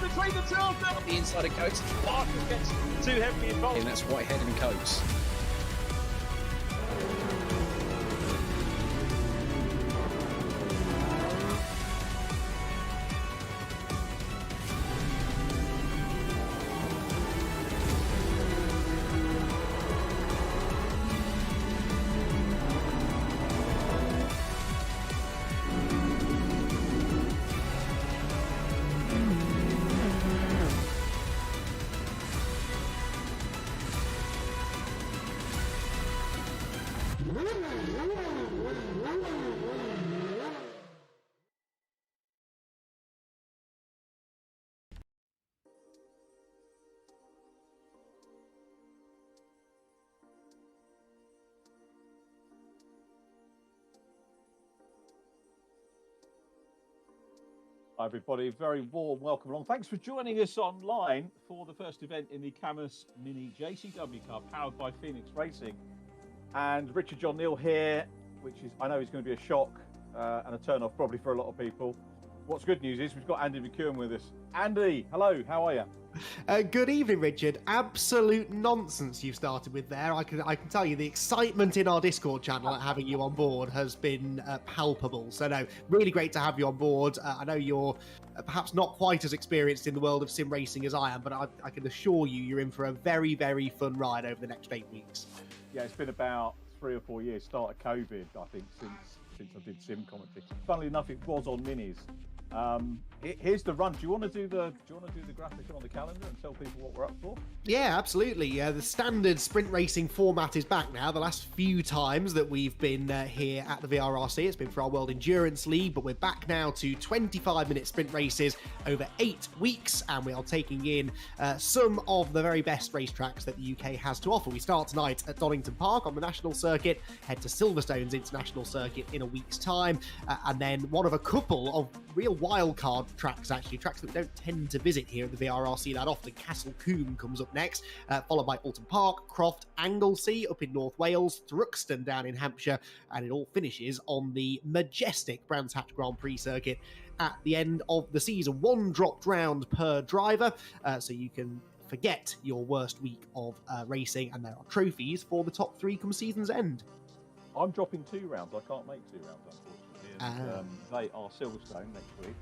between the two of them. The inside of Coates. Barker gets too heavily involved. And that's Whitehead and Coates. Hi everybody, very warm welcome along. Thanks for joining us online for the first event in the CAMMUS Mini JCW car powered by Phoenix Racing. And Richard John Neal here, which is, I know, is going to be a shock and a turn off probably for a lot of people. What's good news is we've got Andy McEwen with us. Andy, hello, how are you? Good evening, Richard. Absolute nonsense you've started with there. I can tell you the excitement in our Discord channel at having you on board has been palpable. So no, really great to have you on board. I know you're perhaps not quite as experienced in the world of sim racing as I am, but I can assure you you're in for a very, very fun ride over the next 8 weeks. Yeah, it's been about 3 or 4 years, start of COVID, I think, since I did sim commentary. Funnily enough, it was on minis. Here's the run. Do you want to do the graphic on the calendar and tell people what we're up for? Yeah, absolutely. The standard sprint racing format is back now. The last few times that we've been here at the VRRC, it's been for our World Endurance League, but we're back now to 25-minute sprint races over 8 weeks, and we are taking in some of the very best racetracks that the UK has to offer. We start tonight at Donington Park on the national circuit, head to Silverstone's international circuit in a week's time, and then one of a couple of real wildcard tracks, actually, tracks that we don't tend to visit here at the VRRC that often. Combe comes up next, followed by Oulton Park, Croft, Anglesey up in North Wales, Thruxton down in Hampshire, and it all finishes on the majestic Brands Hatch Grand Prix circuit at the end of the season. One dropped round per driver, so you can forget your worst week of racing, and there are trophies for the top 3 come season's end. I'm dropping 2 rounds. I can't make 2 rounds, unfortunately. And, they are Silverstone next week.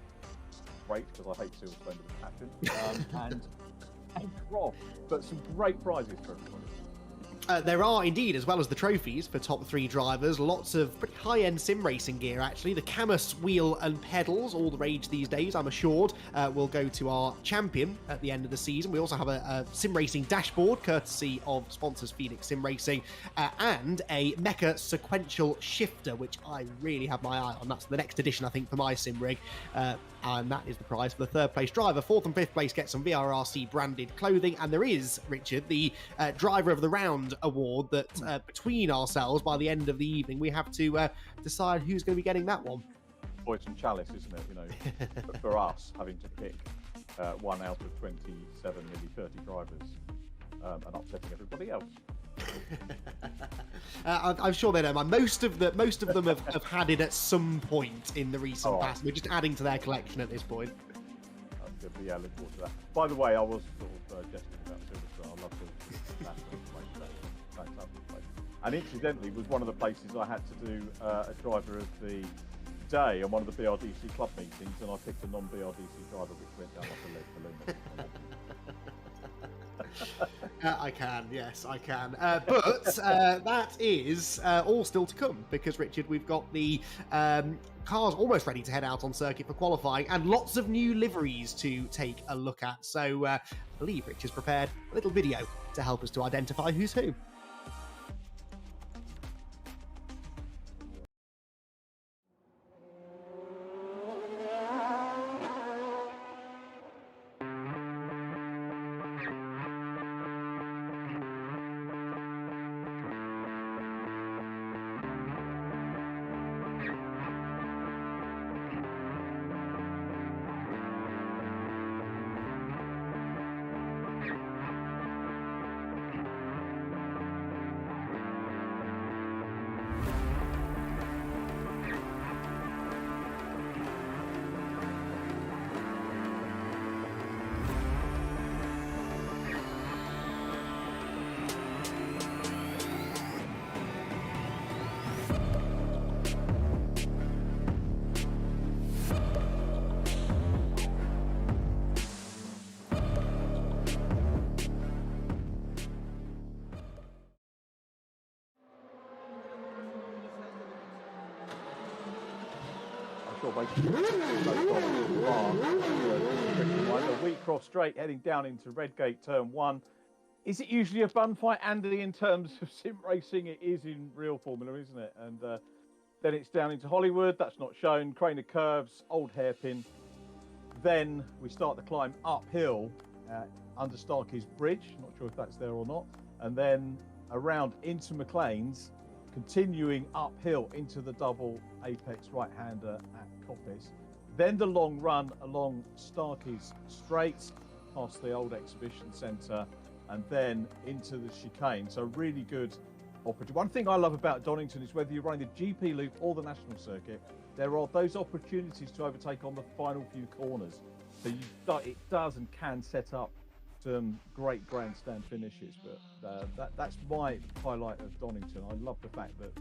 Great, because I hate Silverstone with a passion. And Croft, but some great prizes for everybody. There are indeed, as well as the trophies for top 3 drivers, lots of pretty high-end sim racing gear, actually. The CAMMUS wheel and pedals, all the rage these days, I'm assured, will go to our champion at the end of the season. We also have a sim racing dashboard, courtesy of sponsors Phoenix Sim Racing, and a mecha sequential shifter, which I really have my eye on. That's the next edition, I think, for my sim rig. And that is the prize for the 3rd place driver. 4th and 5th place get some VRRC branded clothing, and there is, Richard, the driver of the round award that between ourselves by the end of the evening we have to decide who's going to be getting that one. Poison chalice, isn't it? You know, for us having to pick 1 out of 27, nearly 30 drivers, and upsetting everybody else. I'm sure they don't mind. Most of them have had it at some point in the recent past. We're just adding to their collection at this point. Good, but yeah, look forward to that. By the way, I was sort of jesting about Silverstone. I love Silverstone. And incidentally, was one of the places I had to do a driver of the day on one of the BRDC club meetings, and I picked a non-BRDC driver, which went down like a lead balloon. I can, yes, I can. But that is all still to come, because, Richard, we've got the cars almost ready to head out on circuit for qualifying, and lots of new liveries to take a look at. So I believe Rich has prepared a little video to help us to identify who's who. or basically a weak cross straight heading down into Redgate turn 1. Is it usually a bun fight, Andy, in terms of sim racing? It is in real Formula, isn't it? And then it's down into Hollywood. That's not shown. Crane of curves, old hairpin. Then we start the climb uphill under Starkey's Bridge. Not sure if that's there or not. And then around into McLean's, continuing uphill into the double apex right-hander at Coppice. Then the long run along Starkey's Straight, past the old exhibition centre, and then into the chicane. So really good opportunity. One thing I love about Donington is whether you're running the GP loop or the national circuit, there are those opportunities to overtake on the final few corners. So it does and can set up some great grandstand finishes, but that's my highlight of Donington. I love the fact that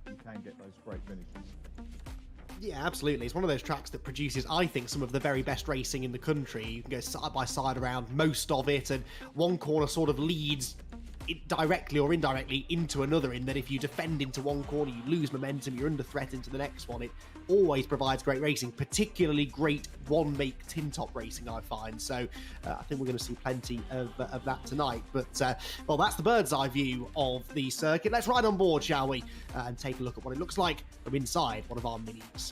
you can get those great finishes. Yeah, absolutely. It's one of those tracks that produces, I think, some of the very best racing in the country. You can go side by side around most of it, and one corner sort of leads directly or indirectly into another, in that if you defend into one corner, you lose momentum, you're under threat into the next one. It always provides great racing, particularly great one-make tin-top racing, I find. So I think we're going to see plenty of that tonight. But, well, that's the bird's eye view of the circuit. Let's ride on board, shall we, and take a look at what it looks like from inside one of our minis.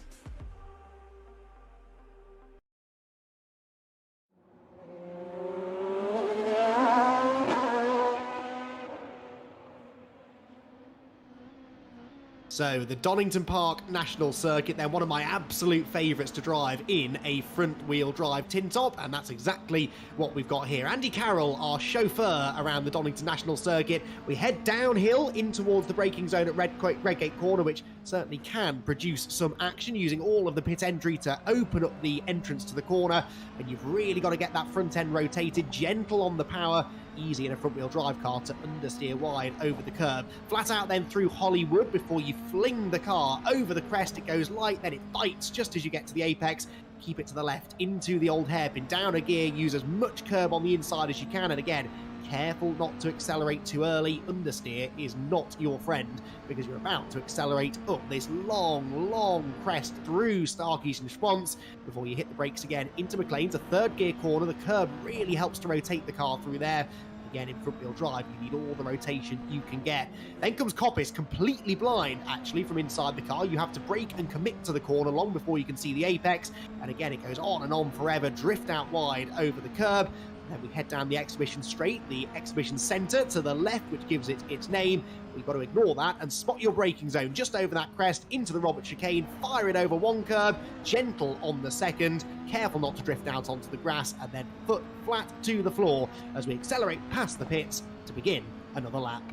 So the Donington Park National Circuit, then one of my absolute favourites to drive in a front-wheel drive tin top, and that's exactly what we've got here. Andy Carroll, our chauffeur around the Donington National Circuit. We head downhill in towards the braking zone at Redgate Corner, which certainly can produce some action, using all of the pit entry to open up the entrance to the corner, and you've really got to get that front end rotated, gentle on the power, easy in a front-wheel drive car to understeer wide over the curb. Flat out then through Hollywood before you fling the car over the crest. It goes light, then it bites just as you get to the apex. Keep it to the left into the old hairpin, down a gear, use as much curb on the inside as you can, and again, careful not to accelerate too early. Understeer is not your friend, because you're about to accelerate up this long crest through Starkey's Response before you hit the brakes again into McLean's. A third gear corner, the curb really helps to rotate the car through there. Again, in front-wheel drive, you need all the rotation you can get. Then comes Coppice, completely blind, actually, from inside the car. You have to brake and commit to the corner long before you can see the apex. And again, it goes on and on forever, drift out wide over the curb. Then we head down the exhibition straight, the exhibition centre to the left, which gives it its name. We've got to ignore that and spot your braking zone just over that crest into the Robert chicane, fire it over one curb, gentle on the second, careful not to drift out onto the grass, and then foot flat to the floor as we accelerate past the pits to begin another lap.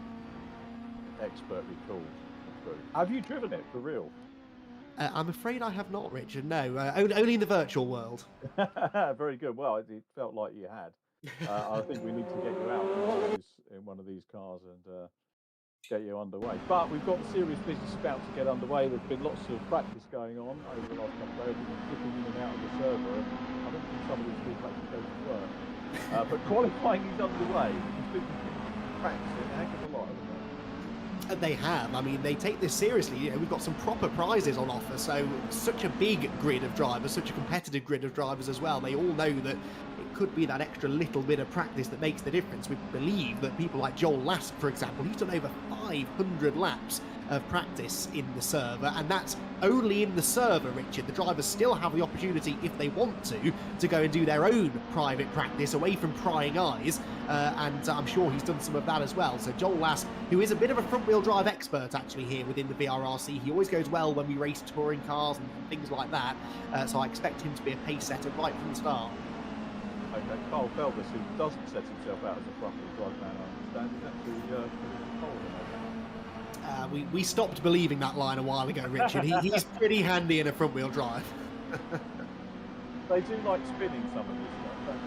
Expertly cool. Have you driven it for real? I'm afraid I have not, Richard. No, only in the virtual world. Very good. Well, it felt like you had. I think we need to get you out in one of these cars and get you underway. But we've got serious business about to get underway. There's been lots of practice going on over the last couple of days. We've been dipping in and out of the server. I don't think some of these people actually go to work. But qualifying is underway. We've been practicing a heck of a lot, haven't we? They have. I mean, they take this seriously. You know, we've got some proper prizes on offer. So such a big grid of drivers, such a competitive grid of drivers as well. They all know that it could be that extra little bit of practice that makes the difference. We believe that people like Joel Lask, for example, he's done over 500 laps of practice in the server, and that's only in the server, Richard. The drivers still have the opportunity, if they want to go and do their own private practice away from prying eyes, and I'm sure he's done some of that as well. So Joel Lask, who is a bit of a front-wheel drive expert actually here within the VRRC, he always goes well when we race touring cars and things like that, so I expect him to be a pace setter right from the start. Okay, Carl Felbus, who doesn't set himself out as a front-wheel drive man, I understand, is actually we stopped believing that line a while ago, Richard. He's pretty handy in a front-wheel drive. They do like spinning some of this stuff, don't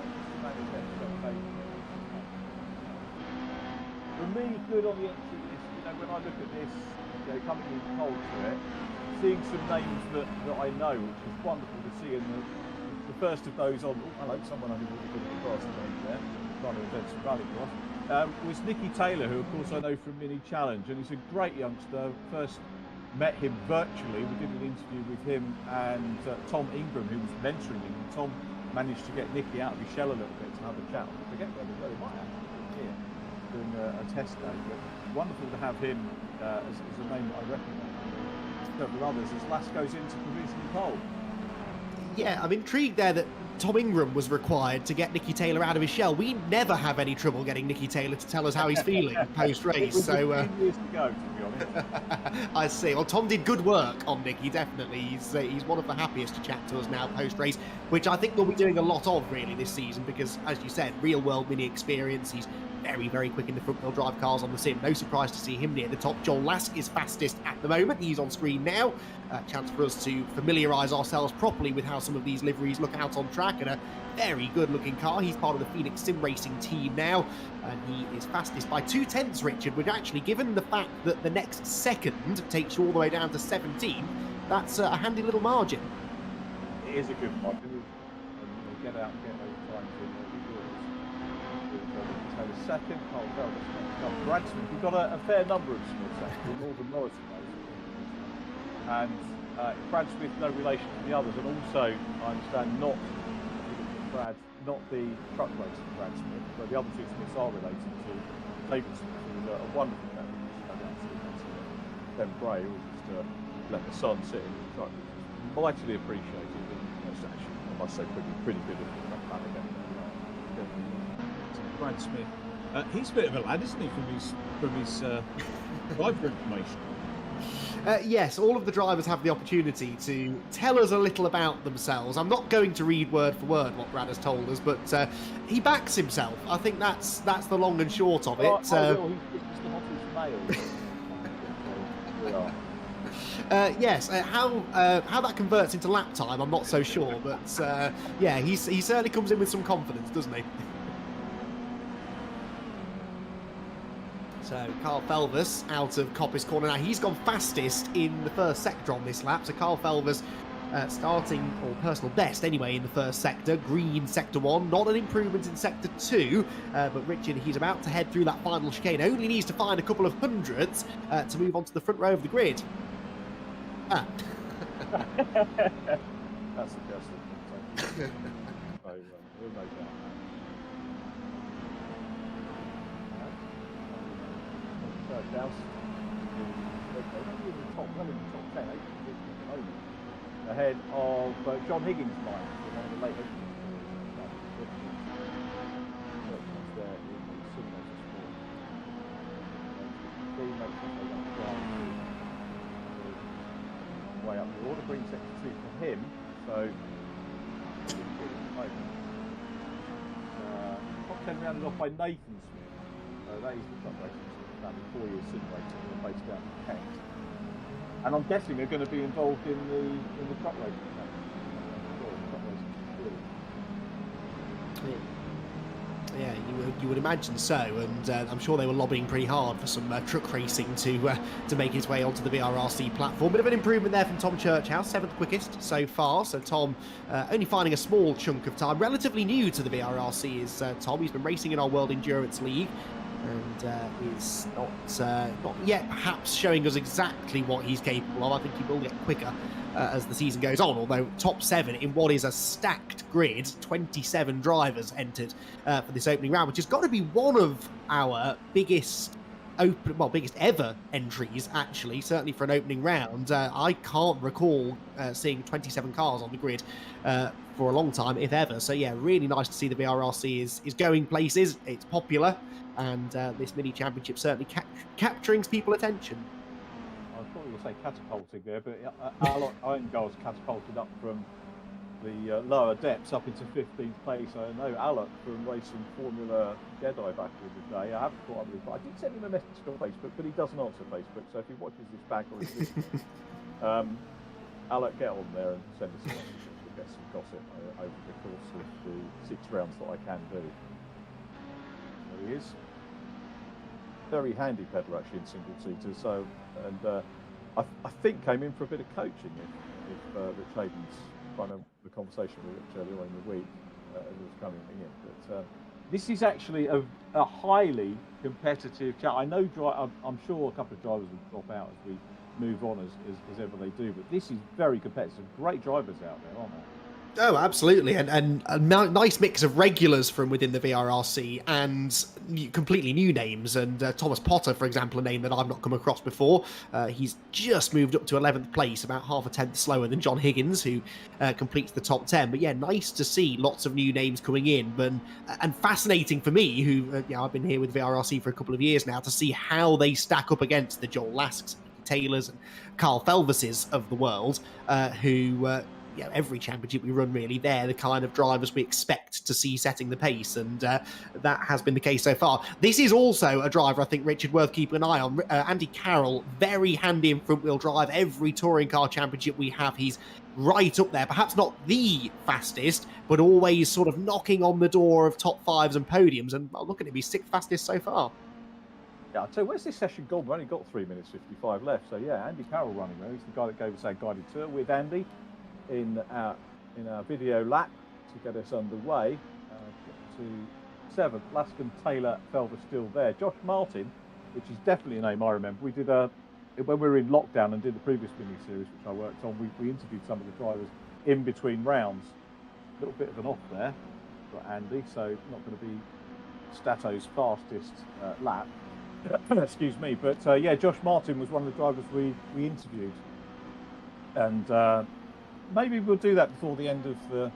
they? For me, good on the entry list. You know, when I look at this, you know, coming in cold to it, seeing some names that I know, which is wonderful to see. And the first of those on, oh, hello, someone I think really good at the grass there, trying to invent some running across. Was Nicky Taylor, who of course I know from Mini Challenge, and he's a great youngster, first met him virtually. We did an interview with him and Tom Ingram, who was mentoring him. And Tom managed to get Nicky out of his shell a little bit to have a chat. I forget where they might actually be here doing a test day. But wonderful to have him as a name that I recognise. Several others as Lass goes into provisional pole. Yeah, I'm intrigued there that Tom Ingram was required to get Nicky Taylor out of his shell. We never have any trouble getting Nicky Taylor to tell us how he's feeling post-race. So, a few years to go, to be honest. I see. Well, Tom did good work on Nicky, definitely. He's one of the happiest to chat to us now post-race, which I think we'll be doing a lot of, really, this season, because, as you said, real-world mini experience. He's very, very quick in the front-wheel drive cars on the sim. No surprise to see him near the top. Joel Lask is fastest at the moment. He's on screen now. Chance for us to familiarise ourselves properly with how some of these liveries look out on track, and a very good-looking car. He's part of the Phoenix Sim Racing team now, and he is fastest by 2/10, Richard, which actually, given the fact that the next second takes you all the way down to 17, that's a handy little margin. It is a good margin. We'll get out and get those times in what we do. So the second, Brad Smith, we've got a fair number of Smiths, actually, more than Morrison knows. And Brad Smith, no relation to the others, and also, I understand, not the truck racer Brad Smith, but the other two Smiths are related to David Smith, who was a wonderful man. Ben Bray, who just let the sun sit in the truck, which was mightily appreciated, and it's actually, I must say, pretty good of that man again. Brad Smith, he's a bit of a lad, isn't he, from his driver information? Yes, all of the drivers have the opportunity to tell us a little about themselves. I'm not going to read word for word what Brad has told us, but he backs himself. I think that's the long and short of it. He's the hottest male. Yes, how that converts into lap time, I'm not so sure, but yeah, he certainly comes in with some confidence, doesn't he? So Carl Felvers out of Coppice Corner now. He's gone fastest in the first sector on this lap. So Carl Felvers starting, or personal best anyway, in the first sector. Green sector 1, not an improvement in sector 2. But Richard, he's about to head through that final chicane. Only needs to find a couple of hundredths to move on to the front row of the grid. That's the best thing. We'll make that. Douse ahead of John Higgins' line, one of the late way up the order, green sector 2 for him, so top 10 rounded off by Nathan Smith, so that is the top race. 4 years simulator based down in Kent, and I'm guessing they're going to be involved in the truck racing. Yeah, you would imagine so, and I'm sure they were lobbying pretty hard for some truck racing to make its way onto the VRRC platform. Bit of an improvement there from Tom Churchhouse, 7th quickest so far. So Tom only finding a small chunk of time. Relatively new to the VRRC is Tom. He's been racing in our World Endurance League, and is not yet perhaps showing us exactly what he's capable of. I think he will get quicker as the season goes on, although top 7 in what is a stacked grid. 27 drivers entered for this opening round, which has got to be one of our biggest ever entries, actually, certainly for an opening round. I can't recall seeing 27 cars on the grid for a long time, if ever. So yeah, really nice to see the VRRC is going places. It's popular, and this mini championship certainly capturing people's attention. I thought you were saying catapulting there, but Alok Irongold's catapulted up from the lower depths up into 15th place. I know Alok from racing Formula Jedi back in the day. I haven't caught up with him, but I did send him a message on Facebook, but he doesn't answer Facebook. So if he watches this back or he's listening, Alok, get on there and send us a message. We'll get some gossip over the course of the 6 rounds that I can do. There he is. Very handy pedal actually in single seaters. So, and I think came in for a bit of coaching if Rich Hayden's trying to the conversation with Rich earlier in the week as it was coming in. But this is actually a highly competitive chat. I know I'm sure a couple of drivers will drop out as we move on as ever they do. But this is very competitive. Great drivers out there, aren't there? Oh, absolutely, and a nice mix of regulars from within the VRRC and completely new names. And Thomas Potter, for example, a name that I've not come across before. He's just moved up to 11th place, about half a tenth slower than John Higgins, who completes the top 10. But yeah, nice to see lots of new names coming in, and fascinating for me, who I've been here with VRRC for a couple of years now, to see how they stack up against the Joel Lasks, Taylors, and Carl Felverses of the world, who. Every championship we run, really, they're the kind of drivers we expect to see setting the pace, and that has been the case so far. This is also a driver, I think, Richard, worth keeping an eye on. Andy Carroll, very handy in front-wheel drive. Every touring car championship we have, he's right up there. Perhaps not the fastest, but always sort of knocking on the door of top fives and podiums. And look at him, he's 6th fastest so far. Yeah, I'll tell you, where's this session gone? We've only got 3 minutes 55 left. So yeah, Andy Carroll running there. He's the guy that gave us our guided tour with Andy in our video lap to get us underway. To 7th, Laskin, Taylor, Felver still there. Josh Martin, which is definitely a name I remember. We did when we were in lockdown and did the previous mini series, which I worked on, we interviewed some of the drivers in between rounds. A little bit of an off there for Andy, so not going to be Stato's fastest lap. Excuse me, but yeah, Josh Martin was one of the drivers we interviewed, and maybe we'll do that before the end of the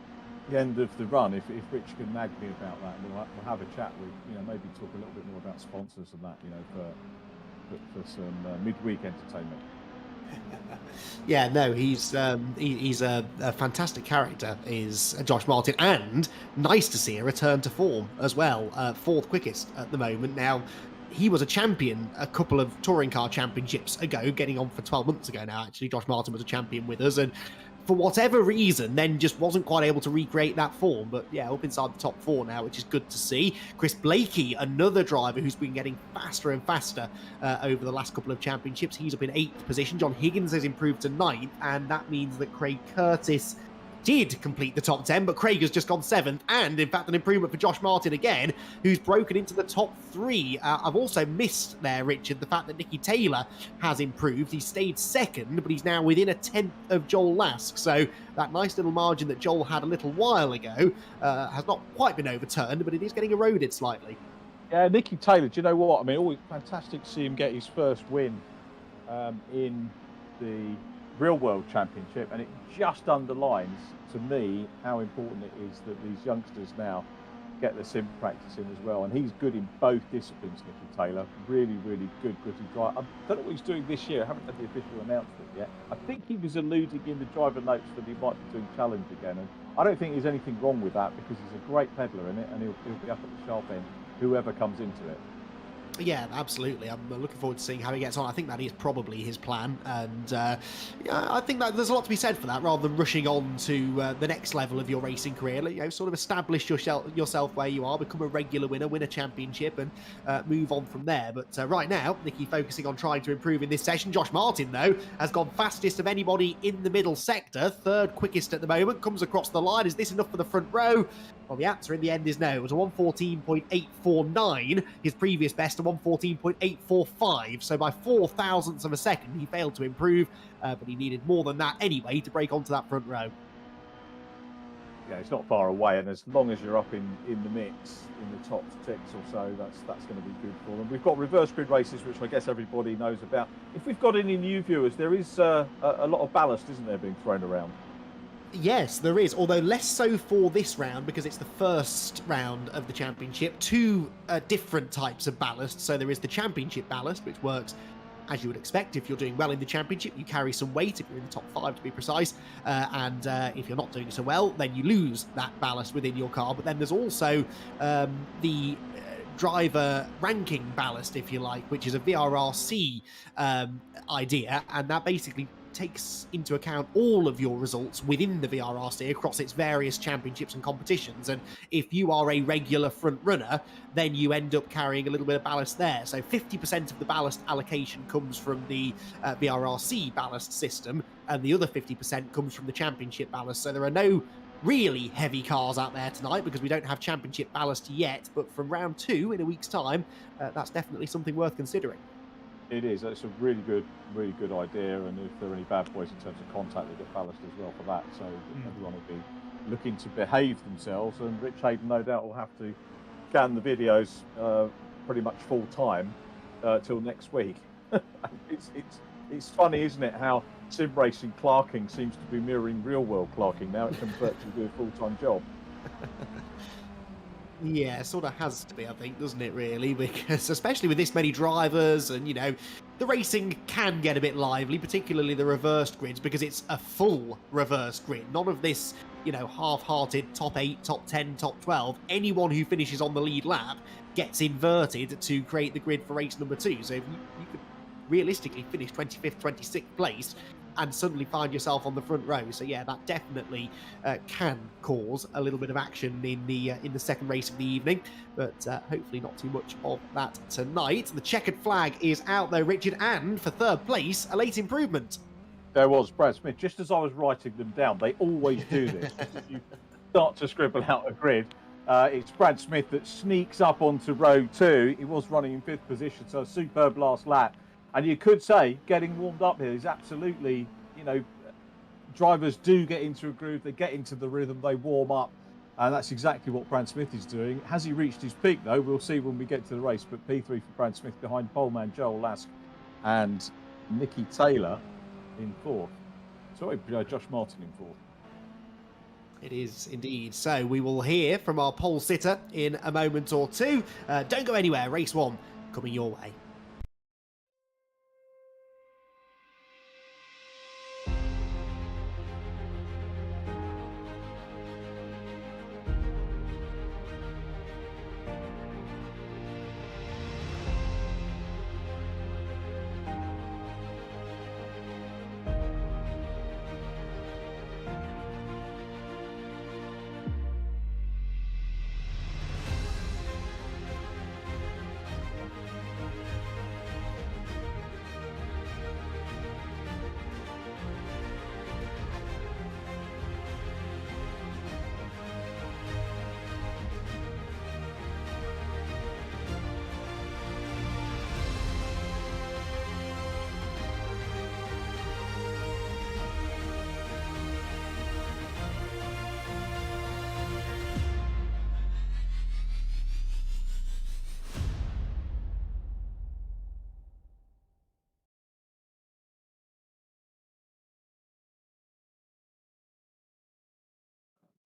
run. If Rich can nag me about that, we'll have a chat with, maybe talk a little bit more about sponsors and that, for some midweek entertainment. Yeah, no, he's a fantastic character, is Josh Martin, and nice to see a return to form as well. 4th quickest at the moment now. He was a champion a couple of touring car championships ago, getting on for 12 months ago now, actually. Josh Martin was a champion with us, and for whatever reason, then just wasn't quite able to recreate that form. But yeah, up inside the top 4 now, which is good to see. Chris Blakey, another driver who's been getting faster and faster over the last couple of championships. He's up in 8th position. John Higgins has improved to 9th, and that means that Craig Curtis did complete the top 10, but Craig has just gone 7th, and in fact an improvement for Josh Martin again, who's broken into the top 3. I've also missed there, Richard, the fact that Nicky Taylor has improved. He stayed 2nd, but he's now within a 10th of Joel Lask, so that nice little margin that Joel had a little while ago has not quite been overturned, but it is getting eroded slightly. Yeah, Nicky Taylor, do you know what? I mean, always fantastic to see him get his first win in the Real World Championship, and it just underlines to me how important it is that these youngsters now get the sim practice in as well. And he's good in both disciplines, Nicky Taylor. Really, really good, gritty driver. I don't know what he's doing this year. I haven't had the official announcement yet. I think he was alluding in the driver notes that he might be doing challenge again. And I don't think there's anything wrong with that, because he's a great peddler in it, and he'll be up at the sharp end, whoever comes into it. Yeah, absolutely. I'm looking forward to seeing how he gets on. I think that is probably his plan, and I think that there's a lot to be said for that, rather than rushing on to the next level of your racing career. Sort of establish yourself where you are, become a regular winner, win a championship, and move on from there. But right now, Nicky focusing on trying to improve in this session. Josh Martin, though, has gone fastest of anybody in the middle sector, 3rd quickest at the moment, comes across the line. Is this enough for the front row? Well, the answer in the end is no. It was a 1:14.849. His previous best, a 1:14.845. So by 0.004 of a second, he failed to improve, but he needed more than that anyway to break onto that front row. Yeah, it's not far away, and as long as you're up in the mix, in the top 6 or so, that's going to be good for them. We've got reverse grid races, which I guess everybody knows about. If we've got any new viewers, there is a lot of ballast, isn't there, being thrown around? Yes, there is, although less so for this round, because it's the first round of the championship. 2 different types of ballast. So there is the championship ballast, which works as you would expect. If you're doing well in the championship, you carry some weight, if you're in the top 5 to be precise, and if you're not doing so well, then you lose that ballast within your car. But then there's also the driver ranking ballast, if you like, which is a VRRC idea, and that basically takes into account all of your results within the VRRC across its various championships and competitions. And if you are a regular front runner, then you end up carrying a little bit of ballast there. So 50% of the ballast allocation comes from the VRRC ballast system, and the other 50% comes from the championship ballast. So there are no really heavy cars out there tonight, because we don't have championship ballast yet, but from round 2 in a week's time, that's definitely something worth considering. It is. It's a really good idea. And if there are any bad boys in terms of contact, they get ballast as well for that. So everyone will be looking to behave themselves. And Rich Hayden, no doubt, will have to scan the videos pretty much full time till next week. It's funny, isn't it, how sim racing clerking seems to be mirroring real world clerking now. It can virtually be a full time job. Yeah, sort of has to be, I think, doesn't it, really? Because especially with this many drivers and, the racing can get a bit lively, particularly the reversed grids, because it's a full reversed grid. None of this, half-hearted top 8, top 10, top 12. Anyone who finishes on the lead lap gets inverted to create the grid for race number 2. So if you could realistically finish 25th, 26th place and suddenly find yourself on the front row. So yeah, that definitely can cause a little bit of action in the second race of the evening, but hopefully not too much of that tonight. The checkered flag is out though, Richard, and for third place, a late improvement. There was Brad Smith. Just as I was writing them down, they always do this. Just as you start to scribble out a grid, it's Brad Smith that sneaks up onto row 2. He was running in 5th position, so a superb last lap. And you could say getting warmed up here is absolutely, drivers do get into a groove, they get into the rhythm, they warm up. And that's exactly what Brad Smith is doing. Has he reached his peak, though? We'll see when we get to the race. But P3 for Brad Smith behind poleman Joel Lask and Nicky Taylor in 4th. Sorry, Josh Martin in 4th. It is indeed. So we will hear from our pole sitter in a moment or two. Don't go anywhere. Race 1 coming your way.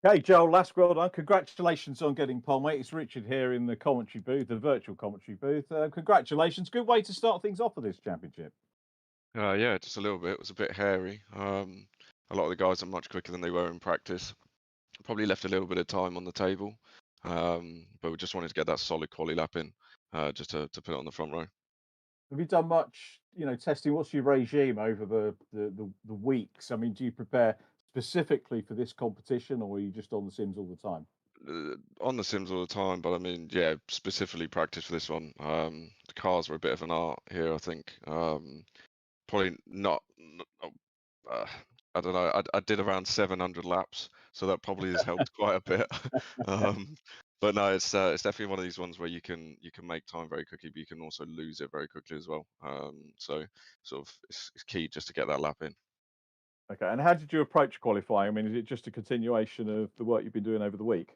Okay, Joel, last well done. Congratulations on getting pole, mate. It's Richard here in the commentary booth, the virtual commentary booth. Congratulations. Good way to start things off for this championship. Yeah, just a little bit. It was a bit hairy. A lot of the guys are much quicker than they were in practice. Probably left a little bit of time on the table, but we just wanted to get that solid quali lap in, just to put it on the front row. Have you done much, testing? What's your regime over the weeks? I mean, do you prepare specifically for this competition, or are you just on the sims all the time? On the sims all the time, but I mean, yeah, specifically practice for this one. The cars were a bit of an art here, I think. Probably not. Uh, I don't know. I did around 700 laps, so that probably has helped quite a bit. But no, it's definitely one of these ones where you can make time very quickly, but you can also lose it very quickly as well. So sort of it's key just to get that lap in. Okay, and how did you approach qualifying? I mean, is it just a continuation of the work you've been doing over the week?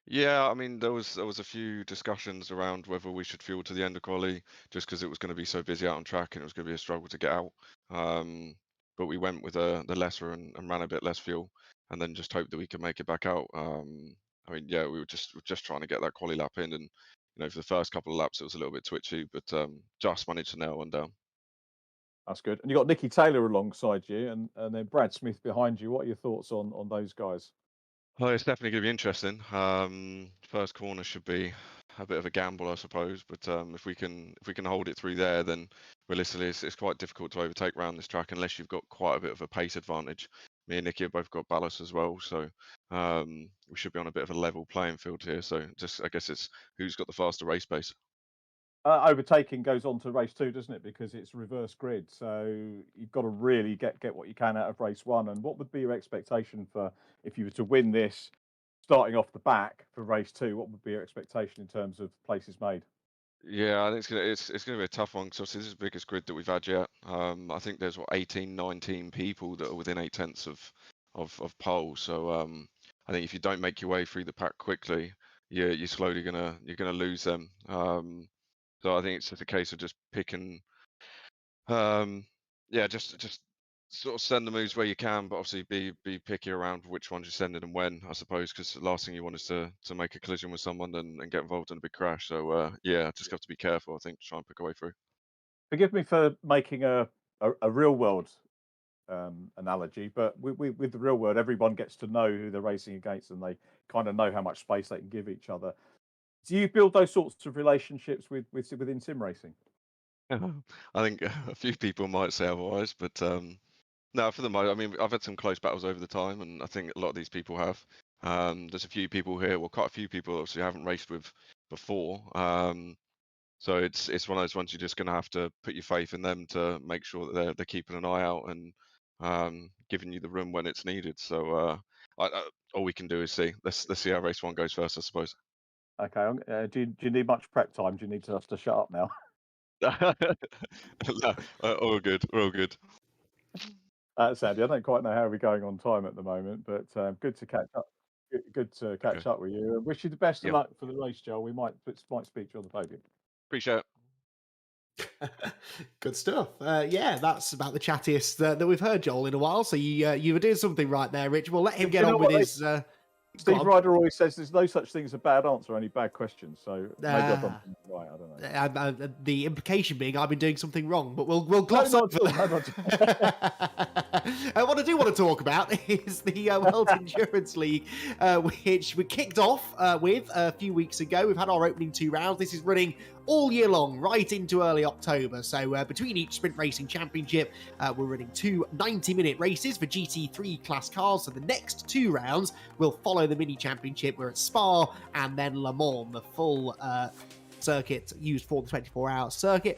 Yeah, I mean there was a few discussions around whether we should fuel to the end of quali, just because it was going to be so busy out on track and it was going to be a struggle to get out. But we went with the lesser and ran a bit less fuel, and then just hoped that we could make it back out. I mean, yeah, we were just trying to get that quali lap in, and for the first couple of laps it was a little bit twitchy, but just managed to nail one down. That's good. And you got Nicky Taylor alongside you, and then Brad Smith behind you. What are your thoughts on those guys? Oh, it's definitely going to be interesting. First corner should be a bit of a gamble, I suppose. But if we can hold it through there, then realistically, it's quite difficult to overtake around this track unless you've got quite a bit of a pace advantage. Me and Nicky have both got ballast as well, so we should be on a bit of a level playing field here. So just I guess it's who's got the faster race pace. Overtaking goes on to race 2, doesn't it? Because it's reverse grid, so you've got to really get what you can out of race 1. And what would be your expectation for if you were to win this, starting off the back for race 2? What would be your expectation in terms of places made? Yeah, I think it's gonna be a tough one because obviously this is the biggest grid that we've had yet. I think there's 18, 19 people that are within 8/10 of pole. So I think if you don't make your way through the pack quickly, you're slowly gonna lose them. So I think it's just a case of just picking. Yeah, just sort of send the moves where you can, but obviously be picky around which ones you're sending and when, I suppose, because the last thing you want is to make a collision with someone and get involved in a big crash. So yeah, just have to be careful, I think, to try and pick a way through. Forgive me for making a real world analogy, but with the real world, everyone gets to know who they're racing against, and they kind of know how much space they can give each other. Do you build those sorts of relationships within sim racing? I think a few people might say otherwise, but no, for the most, I mean, I've had some close battles over the time, and I think a lot of these people have. There's a few people here, well, quite a few people obviously I haven't raced with before. So it's one of those ones you're just going to have to put your faith in them to make sure that they're keeping an eye out and giving you the room when it's needed. So all we can do is see. Let's see how race one goes first, I suppose. Okay. Do you need much prep time? Do you need us to shut up now? No, all good. We're all good. Sandy, I don't quite know how we're going on time at the moment, but good to catch up. Good to Okay. catch up with you. Wish you the best of Yeah. luck for the race, Joel. We might speak to you on the podium. Appreciate it. Good stuff. Yeah, that's about the chattiest that we've heard, Joel, in a while. So you were doing something right there, Rich. We'll let him get You know on with what, his. Steve Ryder always says there's no such thing as a bad answer, only bad questions. So maybe I've done something right. I don't know. The implication being I've been doing something wrong, but we'll gloss No, over that. What I do want to talk about is the World Endurance League, which we kicked off with a few weeks ago. We've had our opening 2 rounds. This is running all year long, right into early October. So between each Sprint Racing Championship, we're running 2 90-minute races for GT3 class cars. So the next 2 rounds will follow the Mini Championship. We're at Spa and then Le Mans, the full circuit used for the 24-hour circuit.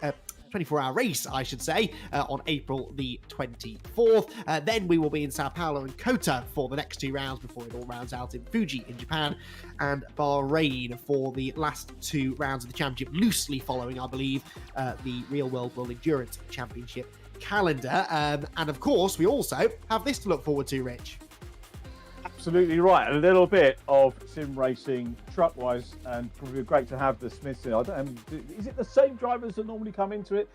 24-hour race, I should say, on April the 24th. Then we will be in Sao Paulo and Kota for the next 2 rounds before it all rounds out in Fuji in Japan and Bahrain for the last 2 rounds of the championship, loosely following, I believe, the Real World Endurance Championship calendar. And of course, we also have this to look forward to, Rich. Absolutely right. A little bit of sim racing truck-wise, and probably great to have the Smiths in. Is it the same drivers that normally come into it?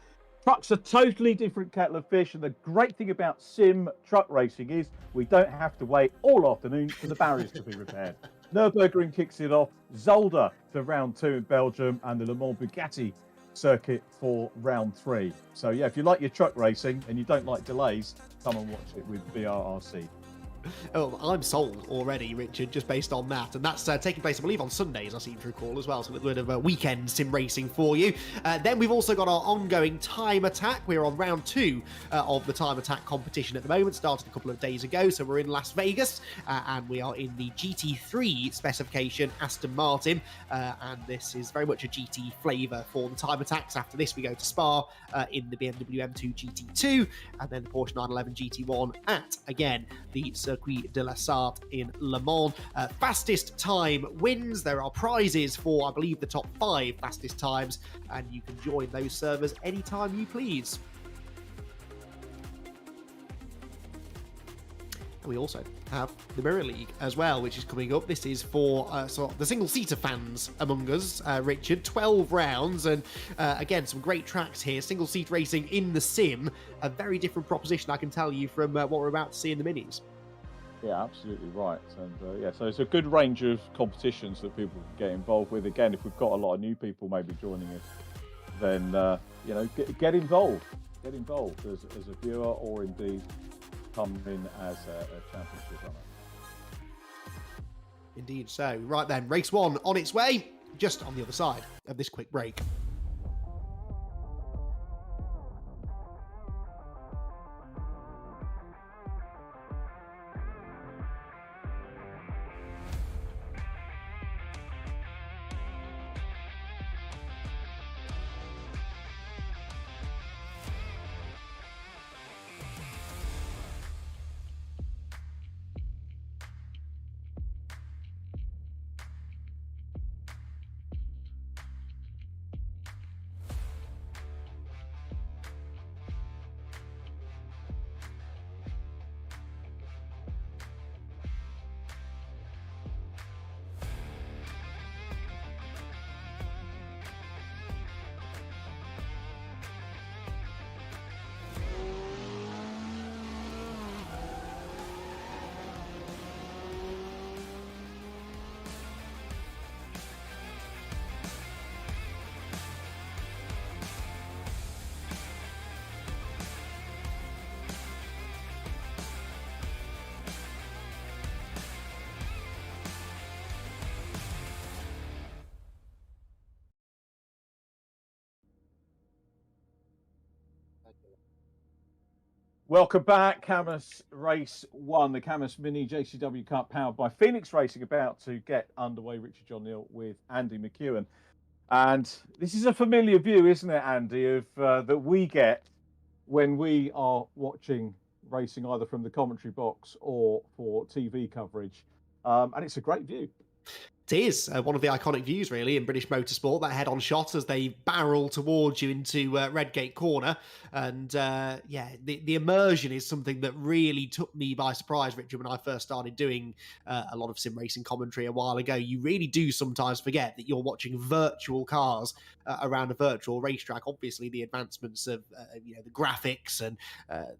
Trucks are totally different kettle of fish, and the great thing about sim truck racing is we don't have to wait all afternoon for the barriers to be repaired. Nürburgring kicks it off, Zolder for round 2 in Belgium, and the Le Mans Bugatti circuit for round 3. So yeah, if you like your truck racing and you don't like delays, come and watch it with VRRC. Oh, I'm sold already, Richard, just based on that. And that's taking place, I believe, on Sundays, I seem to recall, as well. So a little bit of weekend sim racing for you. Then we've also got our ongoing time attack. We're on round 2 of the time attack competition at the moment. Started a couple of days ago. So we're in Las Vegas and we are in the GT3 specification Aston Martin. And this is very much a GT flavour for the time attacks. After this, we go to Spa in the BMW M2 GT2 and then the Porsche 911 GT1 at, again, the Circuit de la Sarthe in Le Mans. Fastest time wins. There are prizes for, I believe, the top 5 fastest times, and you can join those servers anytime you please. And we also have the Mirror League as well, which is coming up. This is for the single-seater fans among us, Richard. 12 rounds, and again, some great tracks here. Single-seat racing in the sim, a very different proposition, I can tell you, from what we're about to see in the minis. Yeah, absolutely right. And yeah, so it's a good range of competitions that people can get involved with. Again, if we've got a lot of new people maybe joining us, then get involved. Get involved as a viewer, or indeed come in as a championship runner. Indeed so. Right then, race 1 on its way, just on the other side of this quick break. Welcome back. CAMMUS Race 1, the CAMMUS Mini JCW Cup powered by Phoenix Racing, about to get underway. Richard John Neal with Andy McEwen. And this is a familiar view, isn't it, Andy, of that we get when we are watching racing, either from the commentary box or for TV coverage. And it's a great view. It is one of the iconic views, really, in British motorsport, that head-on shot as they barrel towards you into Redgate Corner. And, the immersion is something that really took me by surprise, Richard, when I first started doing a lot of sim racing commentary a while ago. You really do sometimes forget that you're watching virtual cars around a virtual racetrack. Obviously, the advancements of the graphics and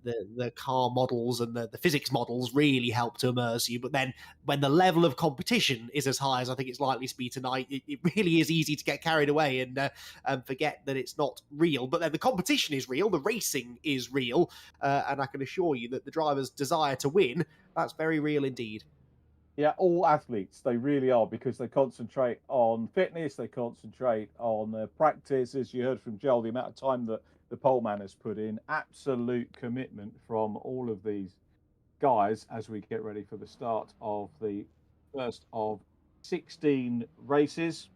the car models and the physics models really help to immerse you. But then when the level of competition is as high as I think it's likely to be tonight, it really is easy to get carried away and forget that it's not real. But then the competition is real, the racing is real, and I can assure you that the driver's desire to win, that's very real indeed. Yeah, all athletes, they really are, because they concentrate on fitness, they concentrate on practice. As you heard from Joel, the amount of time that the poleman has put in, absolute commitment from all of these guys as we get ready for the start of the first of 16 races.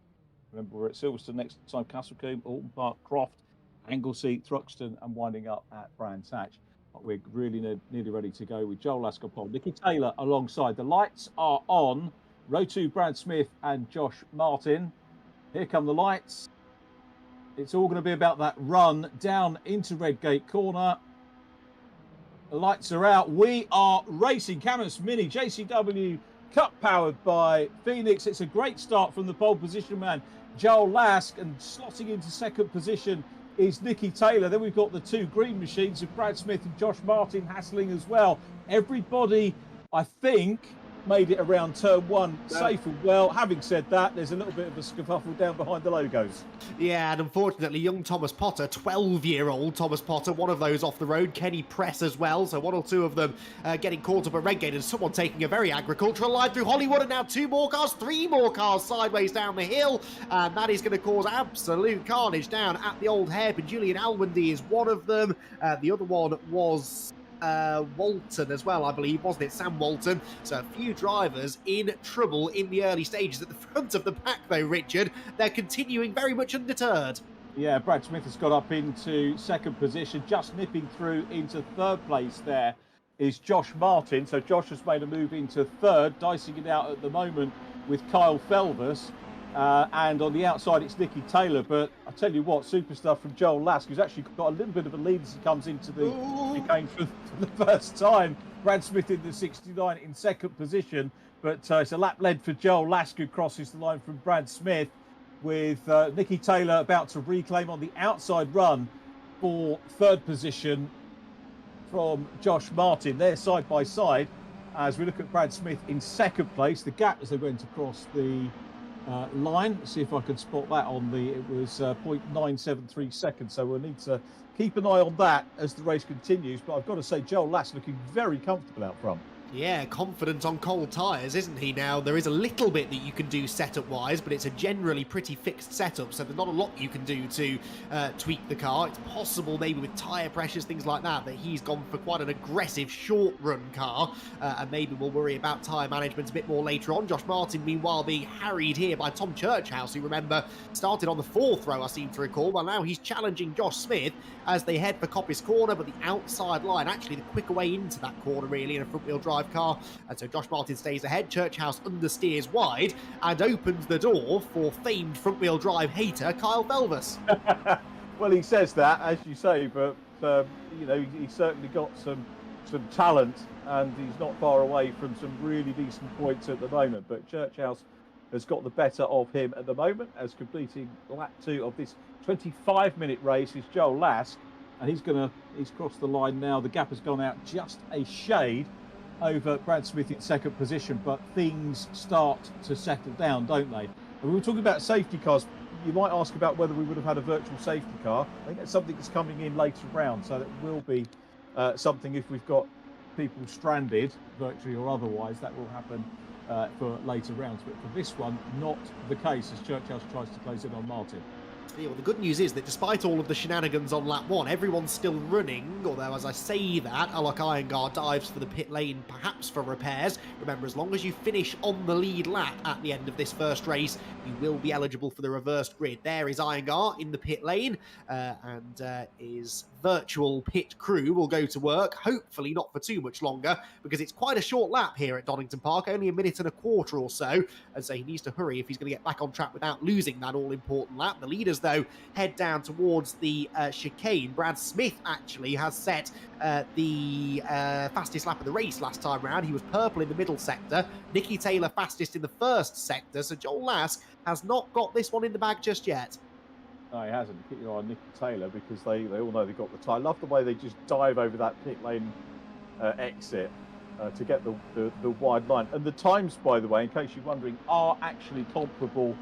Remember, we're at Silverstone next time, Combe, Oulton Park, Croft, Anglesey, Thruxton, and winding up at Brands Hatch. We're really nearly ready to go with Joel Lask on pole, Nicky Taylor alongside. The lights are on. Row 2, Brad Smith and Josh Martin. Here come the lights. It's all going to be about that run down into Redgate Corner. The lights are out. We are racing. CAMMUS Mini JCW Cup powered by Phoenix. It's a great start from the pole position man, Joel Lask, and slotting into second position is Nicky Taylor. Then we've got the two green machines of Brad Smith and Josh Martin hassling as well. Everybody, I think, made it around turn one safe and well. Having said that, there's a little bit of a scuffle down behind the logos. Yeah, and unfortunately, young Thomas Potter, 12-year-old Thomas Potter, one of those off the road. Kenny Press as well, so one or two of them getting caught up at Redgate, and someone taking a very agricultural line through Hollywood, and now two more cars, three more cars sideways down the hill, and that is going to cause absolute carnage down at the old hairpin. Julian Almondy is one of them. The other one was Oulton as well, I believe, wasn't it? Sam Oulton. So a few drivers in trouble in the early stages. At the front of the pack, though, Richard, they're continuing very much undeterred. Yeah, Brad Smith has got up into second position, just nipping through into third place. There is Josh Martin. So Josh has made a move into third, dicing it out at the moment with Kyle Felvers. And on the outside, it's Nicky Taylor. But I tell you what, super stuff from Joel Lask, who's actually got a little bit of a lead as he comes into the chicane for the first time. Brad Smith in the 69 in second position. But it's a lap led for Joel Lask, who crosses the line from Brad Smith, with Nicky Taylor about to reclaim on the outside run for third position from Josh Martin. They're side by side as we look at Brad Smith in second place. The gap as they went across the line. Let's see if I can spot that on the, it was 0.973 seconds. So we'll need to keep an eye on that as the race continues. But I've got to say, Joel Lask looking very comfortable out front. Yeah, confident on cold tyres, isn't he now? There is a little bit that you can do setup-wise, but it's a generally pretty fixed setup, so there's not a lot you can do to tweak the car. It's possible, maybe with tyre pressures, things like that, that he's gone for quite an aggressive short-run car, and maybe we'll worry about tyre management a bit more later on. Josh Martin, meanwhile, being harried here by Tom Churchhouse, who, remember, started on the fourth row, I seem to recall, but now he's challenging Josh Smith as they head for Coppice Corner, but the outside line, actually the quicker way into that corner, really, in a front-wheel drive car. And so Josh Martin stays ahead. Churchhouse understeers wide and opens the door for famed front-wheel drive hater Kyle Felvers. Well, he says that, as you say, but he's certainly got some talent, and he's not far away from some really decent points at the moment. But Churchhouse has got the better of him at the moment, as completing lap 2 of this 25-minute race is Joel Lask, and he's crossed the line now. The gap has gone out just a shade over Brad Smith in second position, but things start to settle down, don't they? And we were talking about safety cars. You might ask about whether we would have had a virtual safety car. I think that's something that's coming in later round, so that will be something if we've got people stranded, virtually or otherwise, that will happen for later rounds. But for this one, not the case, as Churchhouse tries to close in on Martin. Yeah, well, the good news is that despite all of the shenanigans on lap 1, everyone's still running, although as I say that, Alok Iyengar dives for the pit lane, perhaps for repairs. Remember, as long as you finish on the lead lap at the end of this first race, you will be eligible for the reversed grid. There is Iyengar in the pit lane, and his virtual pit crew will go to work, hopefully not for too much longer, because it's quite a short lap here at Donington Park, only a minute and a quarter or so, and so he needs to hurry if he's going to get back on track without losing that all-important lap. The leaders, though, head down towards the chicane. Brad Smith actually has set the fastest lap of the race last time round. He was purple in the middle sector. Nicky Taylor fastest in the first sector. So Joel Lask has not got this one in the bag just yet. No, he hasn't. Keep your eye on Nicky Taylor because they all know they've got the time. I love the way they just dive over that pit lane exit to get the wide line. And the times, by the way, in case you're wondering, are actually comparable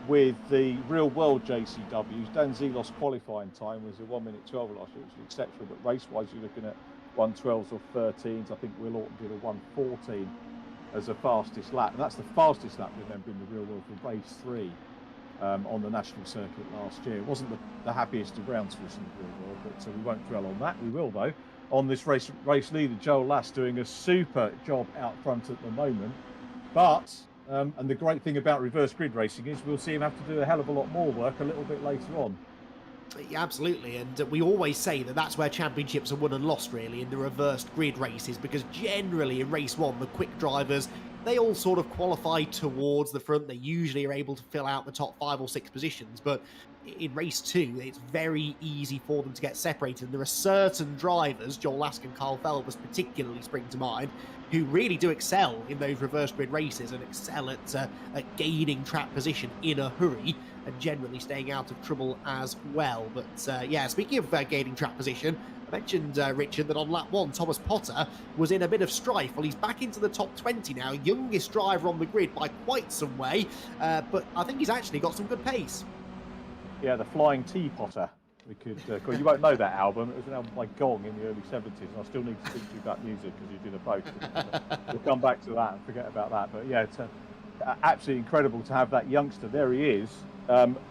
with the real-world JCWs. Dan Zelos qualifying time was a 1 minute 12 last year, which was exceptional, but race-wise you're looking at 1:12s or 13s. I think Will Oulton did a 1:14 as the fastest lap, and that's the fastest lap, remember, in the real world for race 3 on the national circuit last year. It wasn't the happiest of rounds for us in the real world, but we won't dwell on that. We will, though, on this race leader, Joel Lass, doing a super job out front at the moment, but and the great thing about reverse grid racing is we'll see him have to do a hell of a lot more work a little bit later on. Yeah, absolutely, and we always say that that's where championships are won and lost, really, in the reversed grid races, because generally in race 1, the quick drivers, they all sort of qualify towards the front. They usually are able to fill out the top 5 or 6 positions, but in race 2, it's very easy for them to get separated. And there are certain drivers, Joel Lask and Carl Felbers particularly spring to mind, who really do excel in those reverse grid races and excel at gaining track position in a hurry and generally staying out of trouble as well. But yeah, speaking of gaining track position, I mentioned, Richard, that on lap 1, Thomas Potter was in a bit of strife. Well, he's back into the top 20 now, youngest driver on the grid by quite some way, but I think he's actually got some good pace. Yeah, the Flying Tea Potter. We could, you won't know that album. It was an album by Gong in the early 70s, and I still need to speak to you about music because you did a both. We'll come back to that and forget about that. But yeah, it's absolutely incredible to have that youngster. There he is,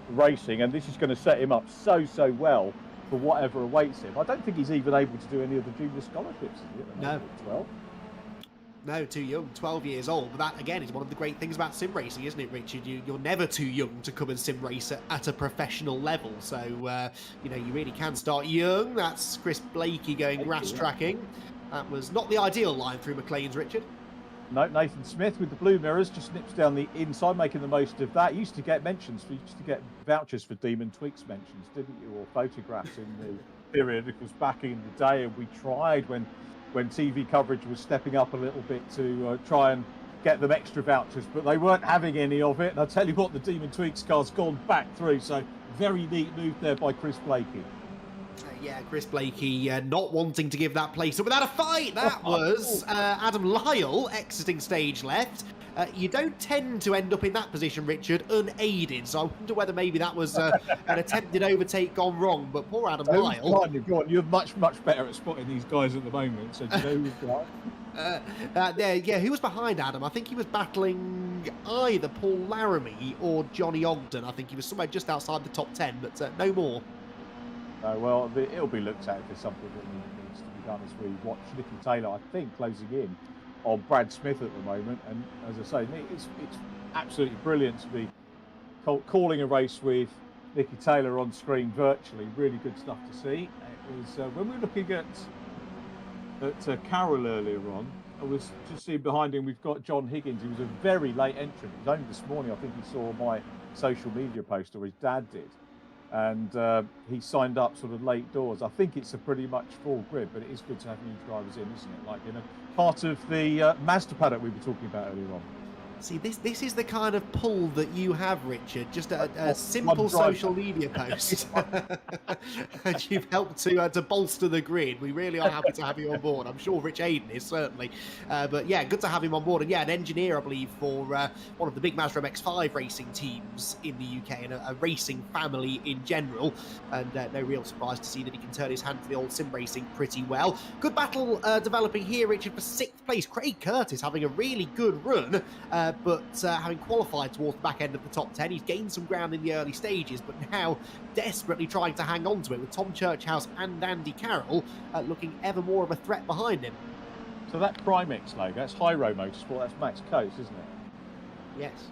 racing, and this is going to set him up so well for whatever awaits him. I don't think he's even able to do any of the junior scholarships, is he? No. 12. No, too young, 12 years old. But that, again, is one of the great things about sim racing, isn't it, Richard? You're never too young to come and sim race at a professional level. So, you know, you really can start young. That's Chris Blakey going grass tracking. That was not the ideal line through McLean's, Richard. No, Nathan Smith with the blue mirrors just nips down the inside, making the most of that. You used to get mentions, you used to get vouchers for Demon Tweaks mentions, didn't you? Or photographs in the period. It was back in the day, and we tried when TV coverage was stepping up a little bit to try and get them extra vouchers, but they weren't having any of it. And I'll tell you what, the Demon Tweaks car's gone back through. So very neat move there by Chris Blakey. Yeah, Chris Blakey not wanting to give that place up without a fight. That was Adam Lyle exiting stage left. You don't tend to end up in that position, Richard, unaided. So I wonder whether maybe that was an attempted overtake gone wrong. But poor Adam Lyle. Go on. You're much better at spotting these guys at the moment. So do you know who's behind? Yeah, who was behind Adam? I think he was battling either Paul Laramie or Johnny Ogden. I think he was somewhere just outside the top 10, but no more. Well, it'll be looked at if there's something that needs to be done as we watch Nicky Taylor, I think, closing in on Brad Smith at the moment. And as I say, it's absolutely brilliant to be calling a race with Nicky Taylor on screen virtually. Really good stuff to see. It was when we were looking at Carroll earlier on, I was just seeing behind him we've got John Higgins. He was a very late entrant. It was only this morning I think he saw my social media post, or his dad did. And he signed up sort of late doors. I think it's a pretty much full grid, but it is good to have new drivers in, isn't it? Like, you know, part of the Mazda paddock we were talking about earlier on. See, this is the kind of pull that you have, Richard. Just a simple social media post. And you've helped to bolster the grid. We really are happy to have you on board. I'm sure Rich Aiden is, certainly. But yeah, good to have him on board. And yeah, an engineer, I believe, for one of the big Mazda MX-5 racing teams in the UK, and a racing family in general. And no real surprise to see that he can turn his hand to the old sim racing pretty well. Good battle developing here, Richard, for 6th place. Craig Curtis having a really good run. but having qualified towards the back end of the top 10, he's gained some ground in the early stages, but now desperately trying to hang on to it, with Tom Churchhouse and Andy Carroll looking ever more of a threat behind him. So that Primex logo, that's Hyro Motorsport, that's Max Coates, isn't it? Yes.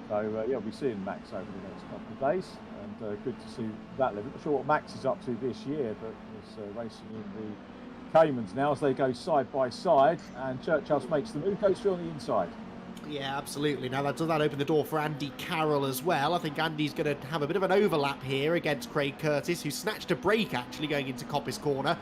So, yeah, we'll be seeing Max over the next couple of days, and good to see that level. Not sure what Max is up to this year, but he's racing in the Caymans now as they go side by side, and Churchhouse makes the move, goes through on the inside. Yeah, absolutely. Now, does that open the door for Andy Carroll as well? I think Andy's going to have a bit of an overlap here against Craig Curtis, who snatched a break, actually, going into Coppice Corner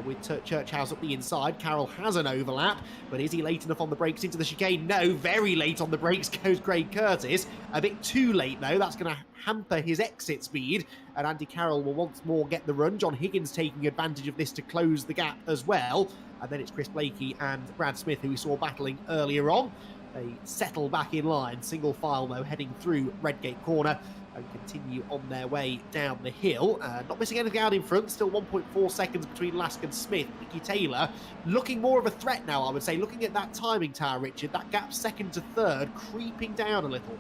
with Churchhouse up the inside. Carroll has an overlap, but is he late enough on the brakes into the chicane? No, very late on the brakes goes Craig Curtis. A bit too late, though. That's going to hamper his exit speed, and Andy Carroll will once more get the run. John Higgins taking advantage of this to close the gap as well. And then it's Chris Blakey and Brad Smith, who we saw battling earlier on. They settle back in line, single file though, heading through Redgate Corner and continue on their way down the hill. Not missing anything out in front, still 1.4 seconds between Lask and Smith. Nicky Taylor looking more of a threat now, I would say. Looking at that timing tower, Richard, that gap second to third creeping down a little.